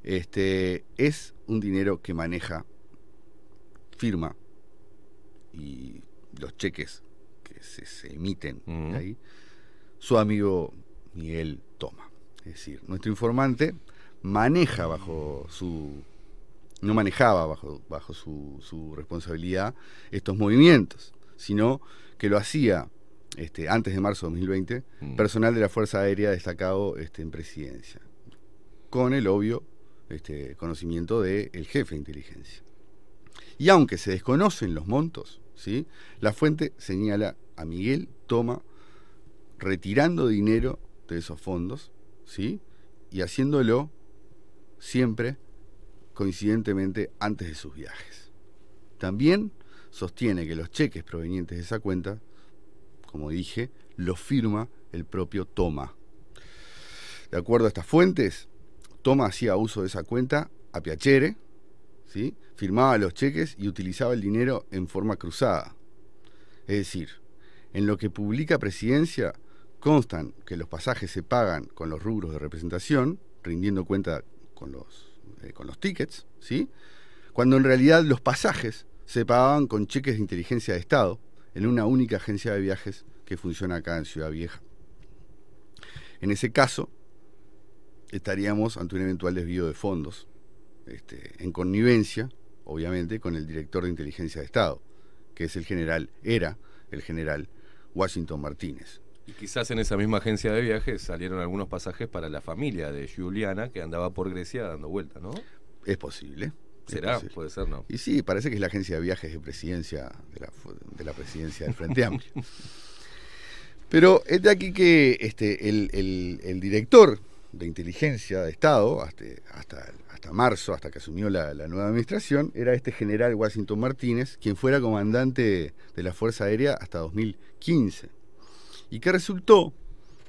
es un dinero que maneja, firma, y los cheques que se emiten de ahí, su amigo Miguel Toma. Es decir, nuestro informante maneja no manejaba bajo su responsabilidad estos movimientos, sino que lo hacía antes de marzo de 2020, personal de la Fuerza Aérea destacado en presidencia, con el obvio conocimiento del jefe de inteligencia. Y aunque se desconocen los montos, ¿sí?, la fuente señala a Miguel Toma retirando dinero de esos fondos, ¿sí?, y haciéndolo siempre coincidentemente antes de sus viajes. También sostiene que los cheques provenientes de esa cuenta, como dije, los firma el propio Toma. De acuerdo a estas fuentes, Toma hacía uso de esa cuenta a piacere, ¿sí?, firmaba los cheques y utilizaba el dinero en forma cruzada. Es decir, En lo que publica Presidencia constan que los pasajes se pagan con los rubros de representación, rindiendo cuenta con los tickets, ¿sí? Cuando en realidad los pasajes se pagaban con cheques de inteligencia de Estado en una única agencia de viajes que funciona acá en Ciudad Vieja. En ese caso, estaríamos ante un eventual desvío de fondos, en connivencia, obviamente, con el director de inteligencia de Estado, que es era el general Washington Martínez. Y quizás en esa misma agencia de viajes salieron algunos pasajes para la familia de Juliana, que andaba por Grecia dando vuelta, ¿no? Es posible. ¿Será? Posible. Puede ser, ¿no? Y sí, parece que es la agencia de viajes de presidencia, de la presidencia del Frente Amplio. Pero es de aquí que el director de inteligencia de Estado, hasta marzo, hasta que asumió la nueva administración, era este general Washington Martínez, quien fuera comandante de la Fuerza Aérea hasta 2015, y que resultó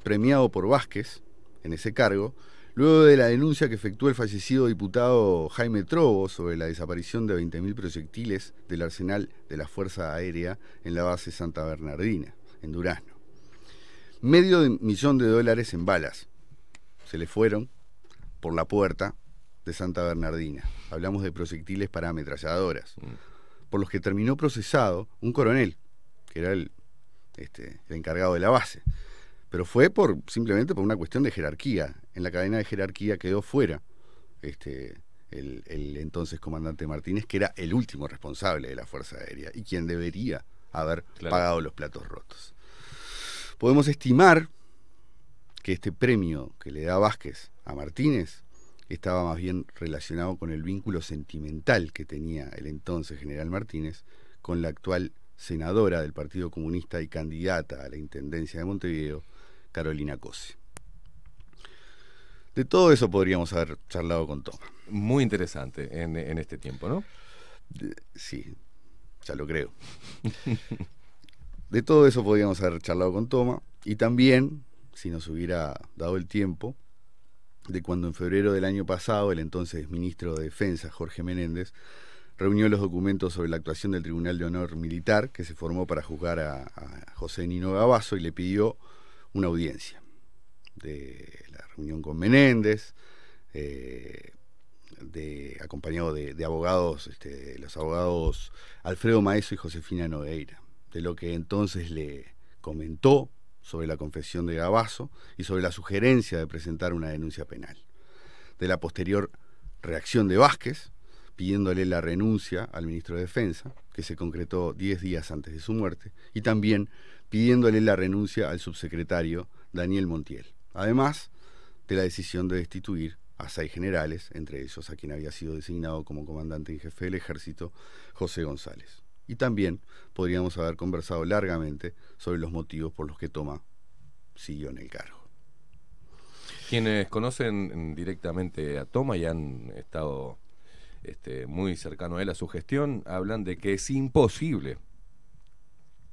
premiado por Vázquez en ese cargo, luego de la denuncia que efectuó el fallecido diputado Jaime Trobo sobre la desaparición de 20.000 proyectiles del arsenal de la Fuerza Aérea en la base Santa Bernardina, en Durazno. $500.000 en balas se le fueron por la puerta de Santa Bernardina. Hablamos de proyectiles para ametralladoras, por los que terminó procesado un coronel, que era el encargado de la base. Pero fue simplemente por una cuestión de jerarquía. En la cadena de jerarquía quedó fuera el entonces comandante Martínez, que era el último responsable de la Fuerza Aérea y quien debería haber pagado los platos rotos. Podemos estimar que este premio que le da Vázquez a Martínez estaba más bien relacionado con el vínculo sentimental que tenía el entonces general Martínez con la actual senadora del Partido Comunista y candidata a la Intendencia de Montevideo, Carolina Cose. De todo eso podríamos haber charlado con Toma. Muy interesante en este tiempo, ¿no? Sí, ya lo creo. De todo eso podríamos haber charlado con Toma, y también, si nos hubiera dado el tiempo, de cuando en febrero del año pasado el entonces ministro de Defensa, Jorge Menéndez, reunió los documentos sobre la actuación del Tribunal de Honor Militar que se formó para juzgar a José Nino Gavazo, y le pidió una audiencia de la reunión con Menéndez, acompañado de abogados, los abogados Alfredo Maeso y Josefina Nogueira, de lo que entonces le comentó sobre la confesión de Gavazo y sobre la sugerencia de presentar una denuncia penal, de la posterior reacción de Vázquez, pidiéndole la renuncia al ministro de Defensa, que se concretó 10 días antes de su muerte, y también pidiéndole la renuncia al subsecretario Daniel Montiel, además de la decisión de destituir a 6 generales, entre ellos a quien había sido designado como comandante en jefe del ejército, José González. Y también podríamos haber conversado largamente sobre los motivos por los que Toma siguió en el cargo. Quienes conocen directamente a Toma y han estado muy cercano a él, a su gestión, hablan de que es imposible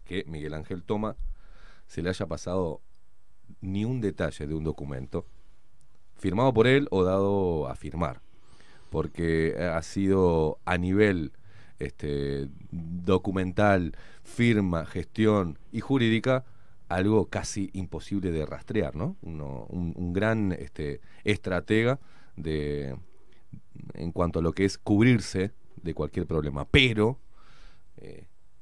que Miguel Ángel Toma se le haya pasado ni un detalle de un documento firmado por él o dado a firmar, porque ha sido a nivel documental, firma, gestión y jurídica algo casi imposible de rastrear, ¿no? Un gran estratega en cuanto a lo que es cubrirse de cualquier problema, pero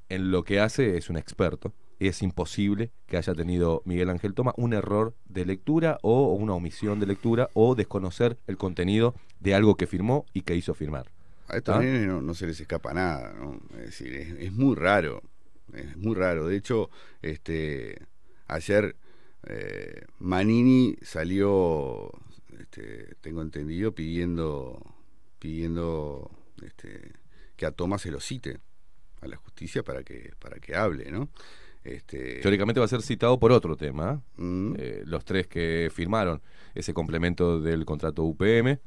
en lo que hace es un experto. Es imposible que haya tenido Miguel Ángel Toma un error de lectura o una omisión de lectura o desconocer el contenido de algo que firmó y que hizo firmar. A estos nenes no se les escapa nada, ¿no? Es decir, es muy raro, es muy raro. De hecho, ayer Manini salió, tengo entendido, pidiendo que a Toma se lo cite a la justicia para que hable, ¿no? Teóricamente va a ser citado por otro tema. Los 3 que firmaron ese complemento del contrato UPM,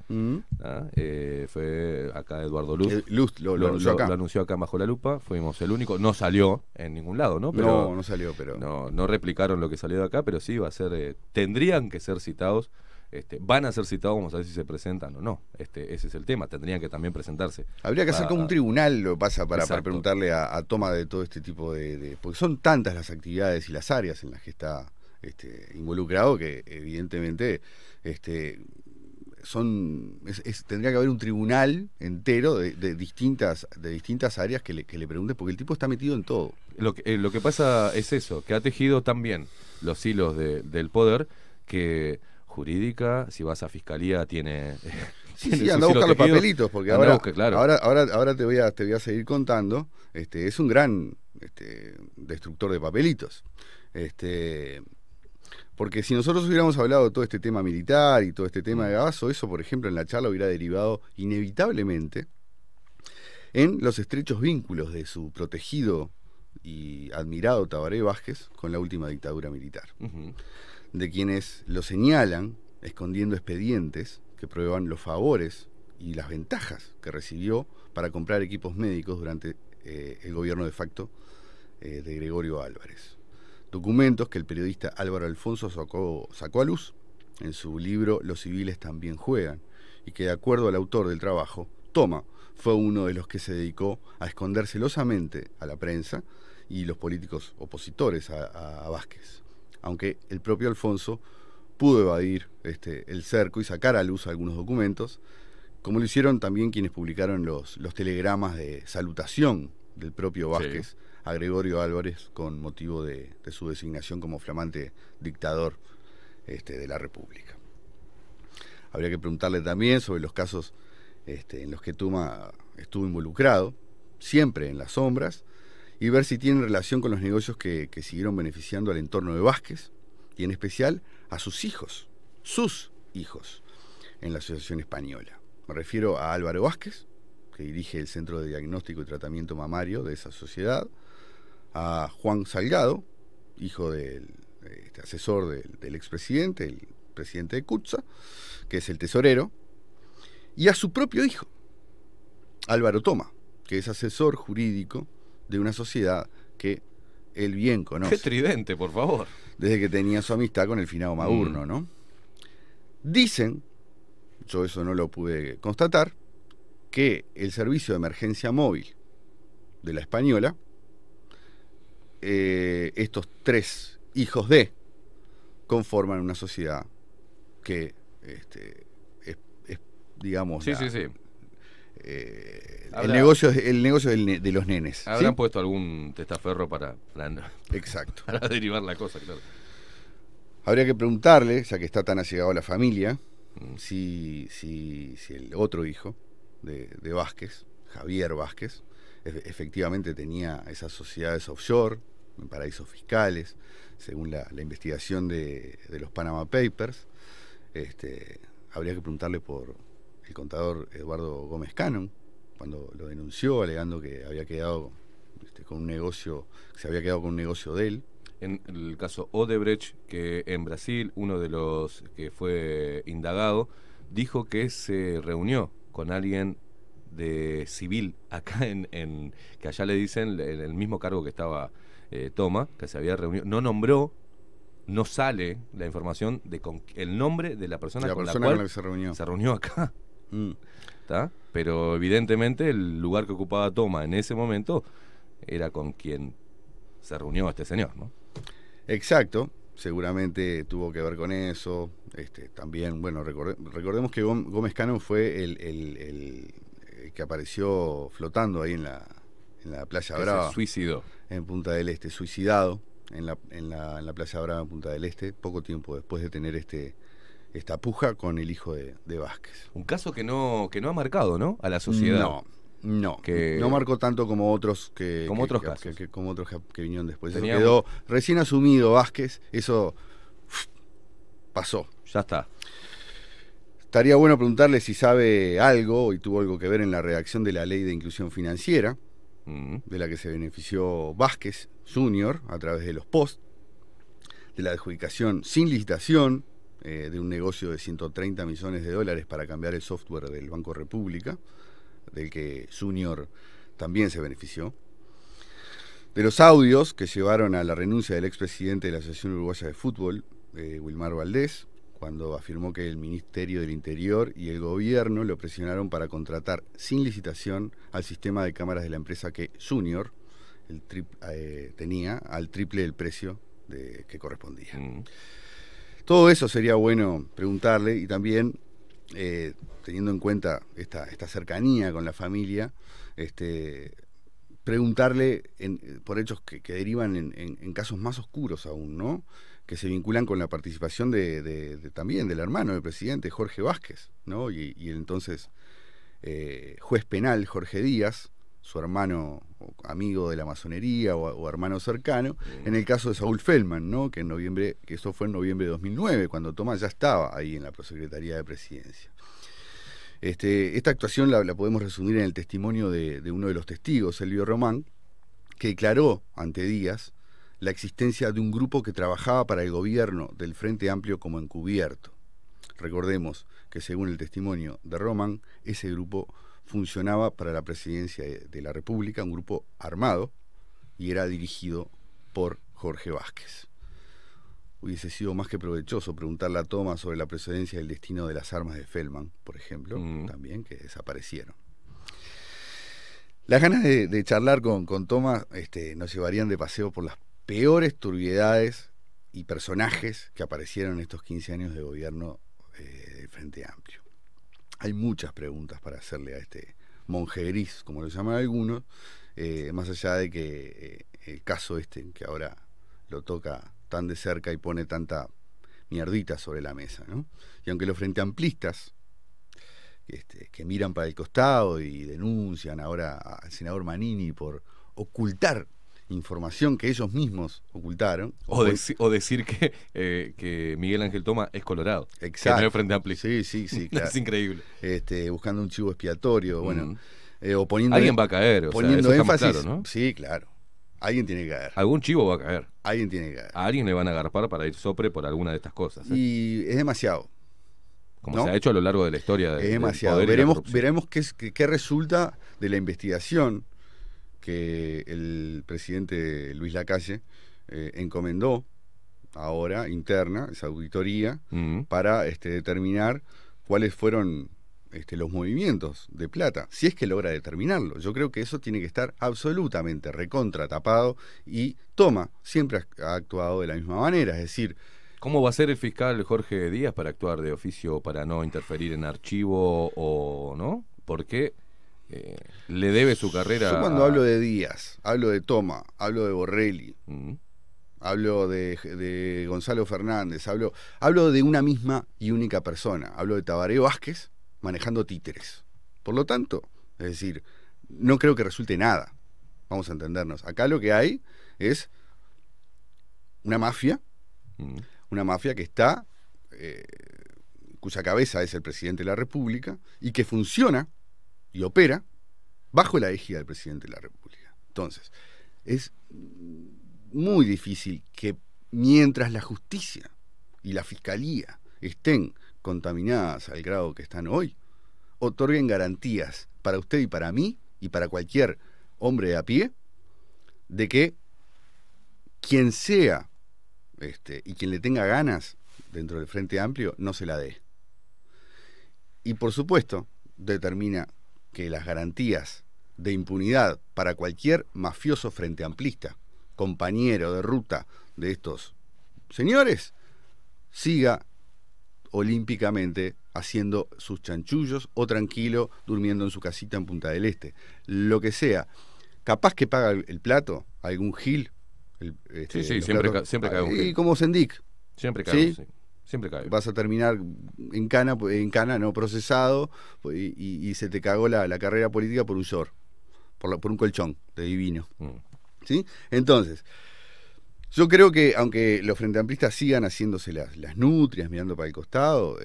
fue acá Eduardo Luz, lo anunció acá Bajo la Lupa, fuimos el único, no salió en ningún lado, ¿no? No salió, pero no replicaron lo que salió de acá, pero sí va a ser, tendrían que ser citados van a ser citados, vamos a ver si se presentan o no. Ese es el tema, tendrían que también presentarse. Habría que hacer como un tribunal, lo que pasa, para preguntarle a Toma de todo este tipo porque son tantas las actividades y las áreas en las que está involucrado que evidentemente tendría que haber un tribunal entero de distintas áreas que le pregunte, porque el tipo está metido en todo. Lo que pasa es eso, que ha tejido también los hilos del poder, que jurídica, si vas a fiscalía, tiene... Sí, anda a buscar los papelitos, porque ahora te voy a seguir contando. Es un gran destructor de papelitos. Porque si nosotros hubiéramos hablado de todo este tema militar y todo este tema de Gabazo, eso, por ejemplo, en la charla hubiera derivado inevitablemente en los estrechos vínculos de su protegido y admirado Tabaré Vázquez con la última dictadura militar, de quienes lo señalan escondiendo expedientes que prueban los favores y las ventajas que recibió para comprar equipos médicos durante el gobierno de facto de Gregorio Álvarez. Documentos que el periodista Álvaro Alfonso sacó a luz en su libro Los civiles también juegan, y que, de acuerdo al autor del trabajo, Toma fue uno de los que se dedicó a esconder celosamente a la prensa y los políticos opositores a Vázquez, aunque el propio Alfonso pudo evadir el cerco y sacar a luz algunos documentos, como lo hicieron también quienes publicaron los telegramas de salutación del propio Vázquez a Gregorio Álvarez con motivo de su designación como flamante dictador de la República. Habría que preguntarle también sobre los casos en los que Toma estuvo involucrado, siempre en las sombras, y ver si tienen relación con los negocios que siguieron beneficiando al entorno de Vázquez, y en especial a sus hijos, en la Asociación Española. Me refiero a Álvaro Vázquez, que dirige el Centro de Diagnóstico y Tratamiento Mamario de esa sociedad, a Juan Salgado, hijo del asesor del expresidente, el presidente de CUTSA, que es el tesorero, y a su propio hijo, Álvaro Toma, que es asesor jurídico de una sociedad que él bien conoce. ¡Qué tridente, por favor! Desde que tenía su amistad con el finado Magurno, ¿no? Dicen, yo eso no lo pude constatar, que el servicio de emergencia móvil de la Española, estos tres hijos conforman una sociedad que es digamos, sí. el negocio de los nenes. Habrán ¿sí? puesto algún testaferro Exacto. para derivar la cosa, claro. Habría que preguntarle, ya que está tan allegado a la familia, si el otro hijo de Vázquez, Javier Vázquez, efectivamente tenía esas sociedades offshore, en paraísos fiscales, según la investigación de los Panama Papers. Habría que preguntarle por el contador Eduardo Gómez Cannon, cuando lo denunció, alegando que había quedado con un negocio, se había quedado con un negocio de él. En el caso Odebrecht, que en Brasil, uno de los que fue indagado, dijo que se reunió con alguien de civil acá que allá le dicen en el mismo cargo que estaba Toma, que se había reunido, no nombró, no sale la información de el nombre de la persona, con la que se reunió acá. ¿Está? Pero evidentemente el lugar que ocupaba Toma en ese momento era con quien se reunió este señor, ¿no? Exacto, seguramente tuvo que ver con eso. También, bueno, recordemos que Gómez Cannon fue el que apareció flotando ahí en la Playa Brava. Se suicidó. En Punta del Este, suicidado en la Playa Brava en Punta del Este, poco tiempo después de tener esta puja con el hijo de Vázquez. Un caso que no ha marcado, ¿no?, a la sociedad. No marcó tanto como otros casos. Como otros que vinieron después. Eso Teníamos... quedó recién asumido Vázquez, eso pasó. Ya está. Estaría bueno preguntarle si sabe algo y tuvo algo que ver en la redacción de la Ley de Inclusión Financiera, de la que se benefició Vázquez Jr. a través de los post, de la adjudicación sin licitación de un negocio de $130 millones para cambiar el software del Banco República, del que Junior también se benefició, de los audios que llevaron a la renuncia del expresidente de la Asociación Uruguaya de Fútbol, Wilmar Valdés, cuando afirmó que el Ministerio del Interior y el gobierno lo presionaron para contratar sin licitación al sistema de cámaras de la empresa que Junior tenía al triple del precio que correspondía. Todo eso sería bueno preguntarle, y también teniendo en cuenta esta cercanía con la familia, preguntarle por hechos que derivan en casos más oscuros aún, ¿no? Que se vinculan con la participación también del hermano del presidente, Jorge Vázquez, ¿no? Y el entonces juez penal, Jorge Díaz, su hermano amigo de la masonería o hermano cercano, en el caso de Saúl Feldman, ¿no? Que eso fue en noviembre de 2009, cuando Tomás ya estaba ahí en la Prosecretaría de Presidencia. Esta actuación la podemos resumir en el testimonio de uno de los testigos, Silvio Román, que declaró ante Díaz la existencia de un grupo que trabajaba para el gobierno del Frente Amplio como encubierto. Recordemos que según el testimonio de Román, ese grupo funcionaba para la presidencia de la República, un grupo armado, y era dirigido por Jorge Vázquez. Hubiese sido más que provechoso preguntarle a Tomás sobre la procedencia y el destino de las armas de Feldman, por ejemplo, también, que desaparecieron. Las ganas de charlar con Tomás nos llevarían de paseo por las peores turbiedades y personajes que aparecieron en estos 15 años de gobierno del Frente Amplio. Hay muchas preguntas para hacerle a este monje gris, como lo llaman algunos, más allá de que el caso que ahora lo toca tan de cerca y pone tanta mierdita sobre la mesa, ¿no? Y aunque los frente amplistas que miran para el costado y denuncian ahora al senador Manini por ocultar información que ellos mismos ocultaron. O decir que Miguel Ángel Toma es colorado. Exacto. Que no es Frente Amplio. Sí, claro. Es increíble. Buscando un chivo expiatorio, bueno. O poniendo, alguien va a caer, poniendo eso énfasis. Claro, ¿no? Sí, claro. Alguien tiene que caer. Algún chivo va a caer. Alguien tiene que caer. A alguien le van a agarpar para ir sopre por alguna de estas cosas. Y es demasiado. Como ¿no? se ha hecho a lo largo de la historia. Es demasiado. Veremos qué resulta de la investigación que el presidente Luis Lacalle encomendó ahora, interna, esa auditoría, para determinar cuáles fueron los movimientos de plata, si es que logra determinarlo. Yo creo que eso tiene que estar absolutamente recontra tapado, y Toma siempre ha actuado de la misma manera, es decir... ¿Cómo va a ser el fiscal Jorge Díaz para actuar de oficio para no interferir en archivo o no? Porque le debe su carrera... Yo cuando hablo de Díaz, hablo de Toma, hablo de Borrelli, hablo de Gonzalo Fernández, hablo de una misma y única persona, hablo de Tabaré Vázquez manejando títeres. Por lo tanto, es decir, no creo que resulte nada. Vamos a entendernos. Acá lo que hay es una mafia, que está, cuya cabeza es el presidente de la República, y que funciona y opera bajo la égida del presidente de la República. Entonces, es muy difícil que mientras la justicia y la fiscalía estén contaminadas al grado que están hoy, otorguen garantías para usted y para mí y para cualquier hombre de a pie de que quien sea y quien le tenga ganas dentro del Frente Amplio no se la dé. Y por supuesto determina que las garantías de impunidad para cualquier mafioso frente amplista, compañero de ruta de estos señores, siga olímpicamente haciendo sus chanchullos o tranquilo durmiendo en su casita en Punta del Este. Lo que sea, capaz que paga el plato algún gil. Sí, siempre cae un gil. Y como Sendik. Siempre cae, ¿sí? Siempre cae. Vas a terminar en cana no procesado, y se te cagó la carrera política por un short, por un colchón de divino. ¿Sí? Entonces, yo creo que aunque los frente amplistas sigan haciéndose las nutrias, mirando para el costado,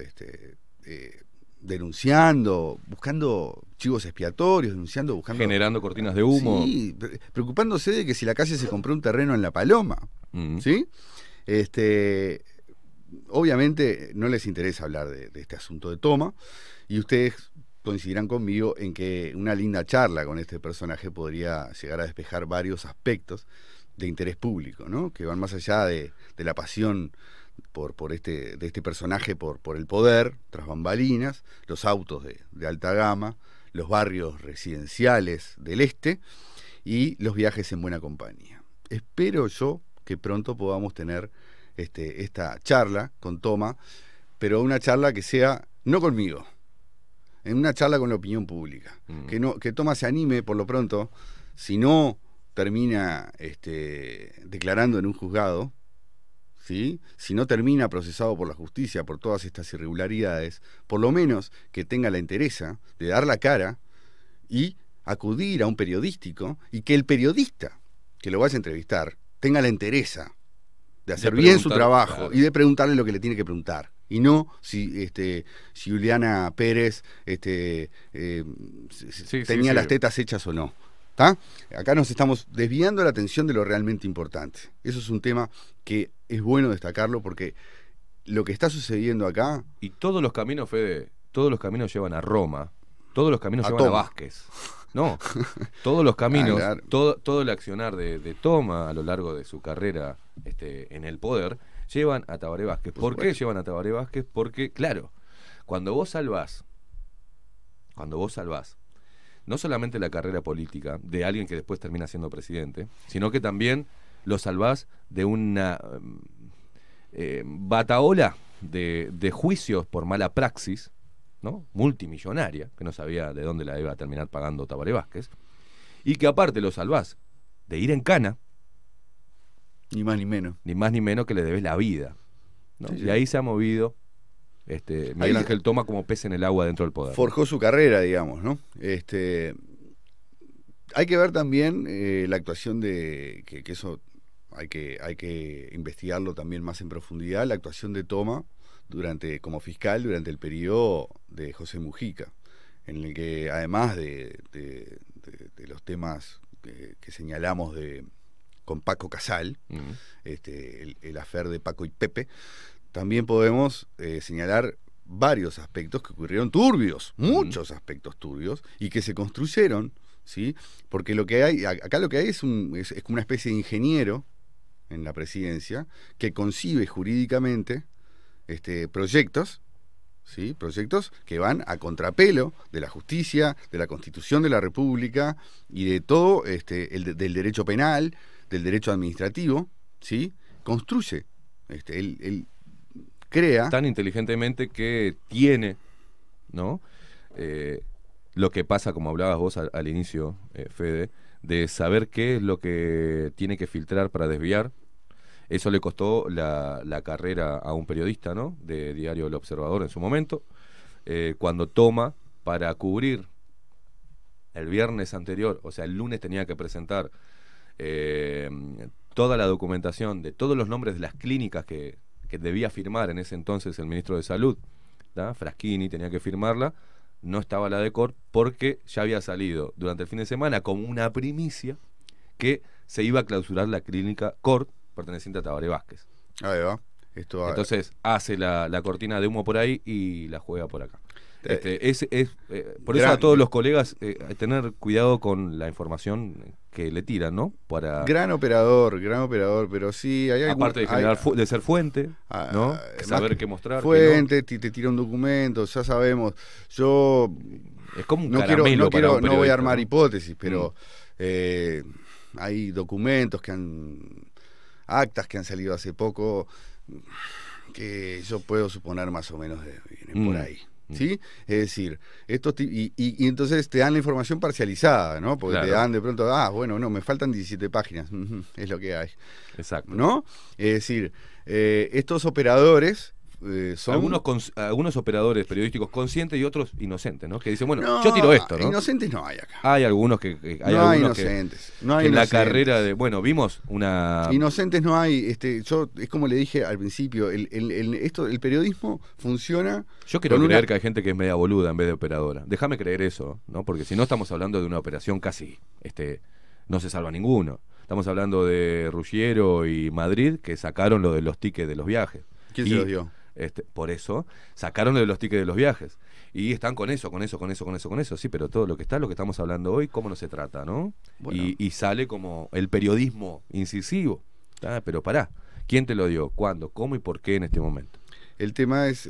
denunciando, buscando chivos expiatorios, buscando... Generando cortinas de humo. Sí, preocupándose de que si la calle se compró un terreno en La Paloma, ¿sí? Obviamente no les interesa hablar de este asunto de Toma, y ustedes coincidirán conmigo en que una linda charla con este personaje podría llegar a despejar varios aspectos de interés público, ¿no? Que van más allá de la pasión de este personaje por el poder, tras bambalinas, los autos de alta gama, los barrios residenciales del este y los viajes en buena compañía. Espero yo que pronto podamos tener esta charla con Toma, pero una charla que sea no conmigo, en una charla con la opinión pública. Que Toma se anime por lo pronto, si no termina declarando en un juzgado, ¿sí? Si no termina procesado por la justicia por todas estas irregularidades, por lo menos que tenga la entereza de dar la cara y acudir a un periodístico, y que el periodista que lo vaya a entrevistar tenga la entereza de hacer bien su trabajo, claro, y de preguntarle lo que le tiene que preguntar. Y no si Juliana Pérez tenía las tetas hechas o no. ¿Tá? Acá nos estamos desviando la atención de lo realmente importante. Eso es un tema que es bueno destacarlo, porque lo que está sucediendo acá... Y todos los caminos, Fede, todos los caminos llevan a Roma, todos los caminos llevan a Vázquez. No, todos los caminos, claro, todo el accionar de Toma a lo largo de su carrera en el poder, llevan a Tabaré Vázquez. ¿Por qué llevan a Tabaré Vázquez? Porque, claro, cuando vos salvás no solamente la carrera política de alguien que después termina siendo presidente, sino que también lo salvás de una batahola de juicios por mala praxis, ¿no? Multimillonaria, que no sabía de dónde la iba a terminar pagando Tabaré Vázquez, y que aparte lo salvás de ir en cana, ni más ni menos que le debes la vida, ¿no? Sí, sí. Y ahí se ha movido Miguel Ángel Toma como pez en el agua dentro del poder. Forjó su carrera, digamos, ¿no? Hay que ver también la actuación que eso hay que investigarlo también más en profundidad, la actuación de Toma como fiscal durante el periodo de José Mujica, en el que además de los temas que señalamos con Paco Casal, el affair de Paco y Pepe, también podemos señalar varios aspectos que ocurrieron turbios, muchos aspectos turbios, y que se construyeron, ¿sí? Porque acá lo que hay es como una especie de ingeniero en la presidencia que concibe jurídicamente proyectos, ¿sí? Proyectos que van a contrapelo de la justicia, de la Constitución de la República y de todo del derecho penal, del derecho administrativo, ¿sí? Construye, él crea tan inteligentemente que tiene, ¿no? Lo que pasa, como hablabas vos al inicio, Fede, de saber qué es lo que tiene que filtrar para desviar. Eso le costó la carrera a un periodista, ¿no? De diario El Observador en su momento, cuando Toma, para cubrir el viernes anterior, o sea, el lunes tenía que presentar toda la documentación de todos los nombres de las clínicas que debía firmar en ese entonces el ministro de Salud, ¿tá? Fraschini tenía que firmarla, no estaba la de Cort, porque ya había salido durante el fin de semana como una primicia que se iba a clausurar la clínica Cort perteneciente a Tabaré Vázquez. Ahí va. Entonces hace la cortina de humo por ahí y la juega por acá. Por eso a todos los colegas tener cuidado con la información que le tiran, ¿no? Gran operador, pero sí hay aparte de ser fuente, ¿no? Saber qué mostrar. Fuente, te tira un documento, ya sabemos. Yo es como un caramelo no voy a armar hipótesis, pero hay documentos actas que han salido hace poco que yo puedo suponer más o menos vienen por ahí. ¿Sí? Es decir, y entonces te dan la información parcializada, ¿no? Porque claro, te dan de pronto, bueno, no, me faltan 17 páginas, es lo que hay. Exacto. ¿No? Es decir, estos operadores son... Algunos operadores periodísticos conscientes y otros inocentes, ¿no? Que dicen, bueno, yo tiro esto, ¿no? Inocentes no hay acá. Hay algunos que... no hay inocentes. No hay en inocentes. La carrera de... Bueno, vimos una... Inocentes no hay. Es como le dije al principio, el periodismo funciona... Yo quiero creer que hay gente que es media boluda en vez de operadora. Déjame creer eso, ¿no? Porque si no estamos hablando de una operación casi... no se salva ninguno. Estamos hablando de Ruggiero y Madrid, que sacaron lo de los tickets de los viajes. ¿Quién se los dio? Por eso sacaron de los tickets de los viajes. Y están con eso. Sí, pero todo lo que estamos hablando hoy, cómo no se trata, ¿no? Bueno. Y sale como el periodismo incisivo. Pero pará, ¿quién te lo dio? ¿Cuándo? ¿Cómo y por qué en este momento? El tema es,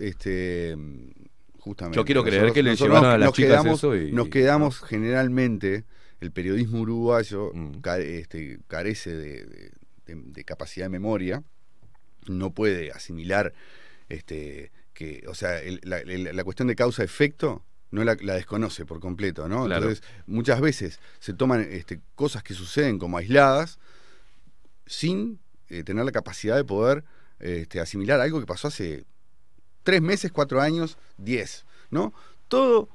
justamente... Yo quiero creer que le llevaron a las chicas eso y... Nos quedamos generalmente, el periodismo uruguayo carece de capacidad de memoria, no puede asimilar, o sea, la cuestión de causa-efecto no la desconoce por completo, ¿no? Claro. Entonces, muchas veces se toman cosas que suceden como aisladas, sin tener la capacidad de poder asimilar algo que pasó hace 3 meses, 4 años, 10, ¿no? Todo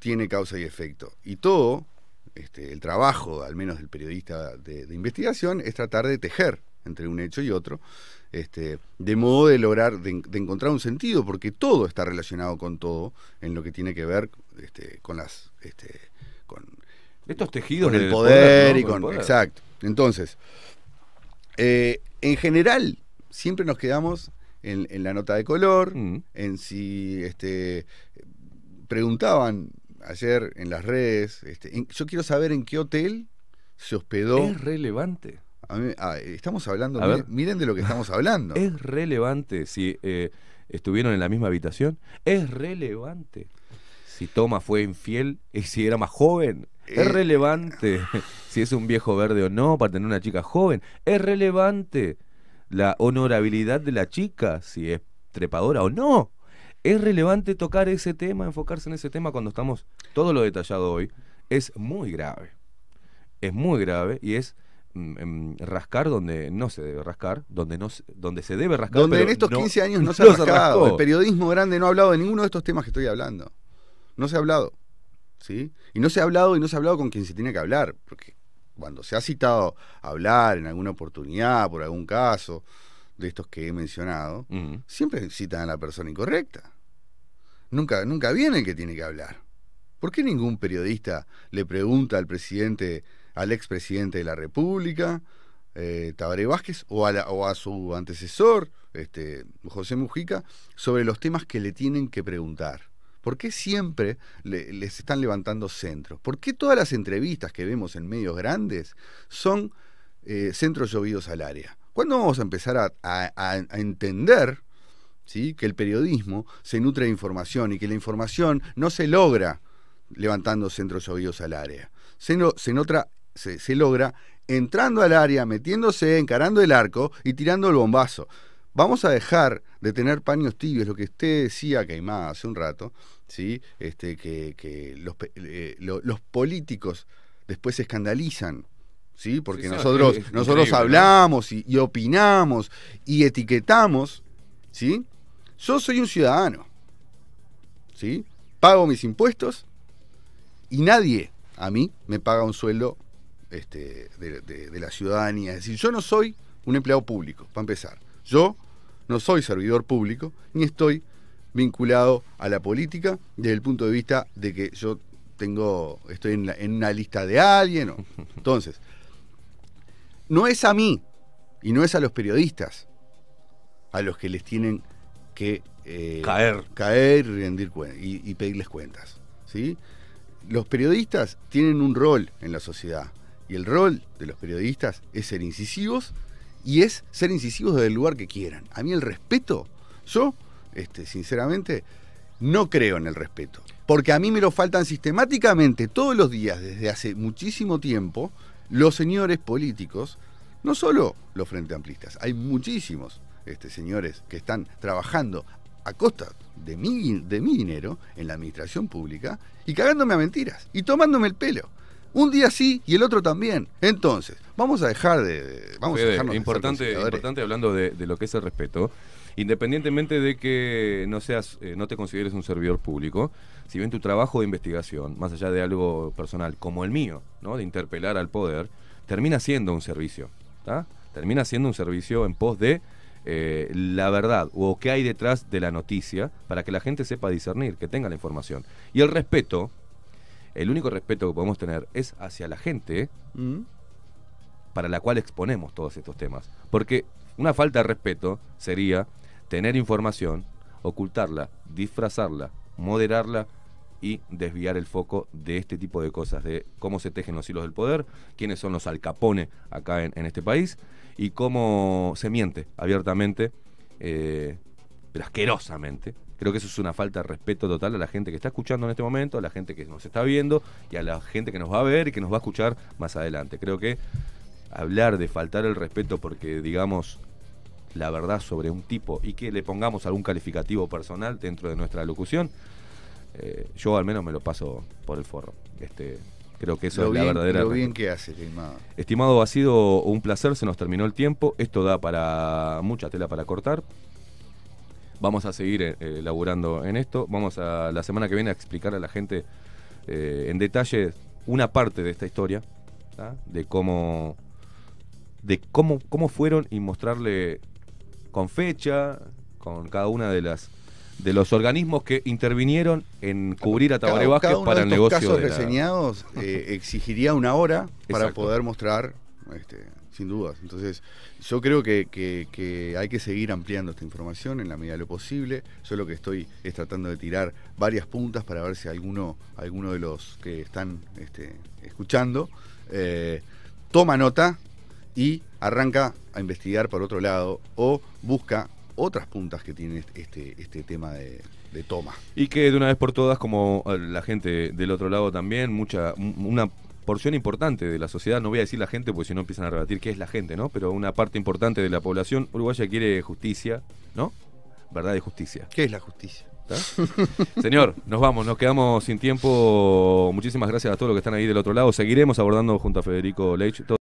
tiene causa y efecto. Y todo, el trabajo, al menos del periodista de investigación, es tratar de tejer entre un hecho y otro, de modo de lograr, de encontrar un sentido, porque todo está relacionado con todo, en lo que tiene que ver con las... con estos tejidos con el del poder, ¿no? y con... Poder. Exacto. Entonces, en general, siempre nos quedamos en la nota de color, en si preguntaban ayer en las redes, yo quiero saber en qué hotel se hospedó. ¿Es relevante? Estamos hablando, A ver. miren de lo que estamos hablando. ¿Es relevante si estuvieron en la misma habitación? ¿Es relevante si Toma fue infiel y si era más joven? ¿Es relevante si es un viejo verde o no para tener una chica joven? ¿Es relevante la honorabilidad de la chica, si es trepadora o no? ¿Es relevante tocar ese tema, enfocarse en ese tema cuando estamos todo lo detallado hoy? Es muy grave. Es muy grave y es rascar donde no se debe rascar, donde se debe rascar. Donde pero en estos no, 15 años no se no ha rascado. rascó. El periodismo grande no ha hablado de ninguno de estos temas que estoy hablando. No se ha hablado. ¿Sí? Y no se ha hablado con quien se tiene que hablar. Porque cuando se ha citado a hablar en alguna oportunidad, por algún caso de estos que he mencionado, siempre citan a la persona incorrecta. Nunca viene el que tiene que hablar. ¿Por qué ningún periodista le pregunta al expresidente de la República, Tabaré Vázquez, o a su antecesor, José Mujica, sobre los temas que le tienen que preguntar? ¿Por qué siempre les están levantando centros? ¿Por qué todas las entrevistas que vemos en medios grandes son centros llovidos al área? ¿Cuándo vamos a empezar a entender, ¿sí?, que el periodismo se nutre de información y que la información no se logra levantando centros llovidos al área? Se logra entrando al área, metiéndose, encarando el arco y tirando el bombazo. Vamos a dejar de tener paños tibios, lo que usted decía, Caimá, hace un rato, ¿sí? Que los políticos después se escandalizan, ¿sí? Porque Sí, nosotros increíble, hablamos, ¿no?, y opinamos y etiquetamos, ¿sí? Yo soy un ciudadano, ¿sí? Pago mis impuestos y nadie a mí me paga un sueldo de la ciudadanía. Es decir, yo no soy un empleado público, para empezar. Yo no soy servidor público, ni estoy vinculado a la política desde el punto de vista de que yo estoy en una lista de alguien. ¿No? Entonces, no es a mí y no es a los periodistas a los que les tienen que caer y rendir y pedirles cuentas, ¿sí? Los periodistas tienen un rol en la sociedad y el rol de los periodistas es ser incisivos y es ser incisivos desde el lugar que quieran. A mí el respeto, yo sinceramente no creo en el respeto, porque a mí me lo faltan sistemáticamente todos los días desde hace muchísimo tiempo los señores políticos, no solo los frente amplistas, hay muchísimos señores que están trabajando a costa de mi dinero en la administración pública y cagándome a mentiras y tomándome el pelo. Un día sí y el otro también. Entonces, vamos a dejar vamos Fede, a dejarnos importante hablando de lo que es el respeto, independientemente de que no te consideres un servidor público, si bien tu trabajo de investigación, más allá de algo personal como el mío, ¿no?, de interpelar al poder, termina siendo un servicio, ¿tá? Termina siendo un servicio en pos de la verdad o qué hay detrás de la noticia para que la gente sepa discernir, que tenga la información. Y el respeto, el único respeto que podemos tener es hacia la gente para la cual exponemos todos estos temas. Porque una falta de respeto sería tener información ocultarla, disfrazarla, moderarla y desviar el foco de este tipo de cosas, de cómo se tejen los hilos del poder, quiénes son los Al Capone acá en este país y cómo se miente abiertamente, pero asquerosamente. Creo que eso es una falta de respeto total a la gente que está escuchando en este momento, a la gente que nos está viendo y a la gente que nos va a ver y que nos va a escuchar más adelante. Creo que hablar de faltar el respeto porque digamos la verdad sobre un tipo y que le pongamos algún calificativo personal dentro de nuestra locución, yo al menos me lo paso por el forro. Creo que eso es la verdadera. Lo bien que hace, estimado. Estimado, ha sido un placer, se nos terminó el tiempo. Esto da para mucha tela para cortar. Vamos a seguir laburando en esto. Vamos a la semana que viene a explicar a la gente en detalle una parte de esta historia, ¿tá? de cómo fueron y mostrarle con fecha, con cada una de los organismos que intervinieron en cubrir a Tabaré Vázquez para el negocio casos reseñados exigiría una hora para Exacto. poder mostrar, sin dudas. Entonces, yo creo que hay que seguir ampliando esta información en la medida de lo posible. Yo lo que estoy es tratando de tirar varias puntas para ver si alguno de los que están escuchando toma nota y arranca a investigar por otro lado o busca otras puntas que tiene este tema de toma. Y que de una vez por todas, como la gente del otro lado también, una porción importante de la sociedad, no voy a decir la gente porque si no empiezan a rebatir qué es la gente, ¿no? Pero una parte importante de la población uruguaya quiere justicia, ¿no? Verdad y justicia. ¿Qué es la justicia? Señor, nos vamos, nos quedamos sin tiempo. Muchísimas gracias a todos los que están ahí del otro lado. Seguiremos abordando junto a Federico Leitch todo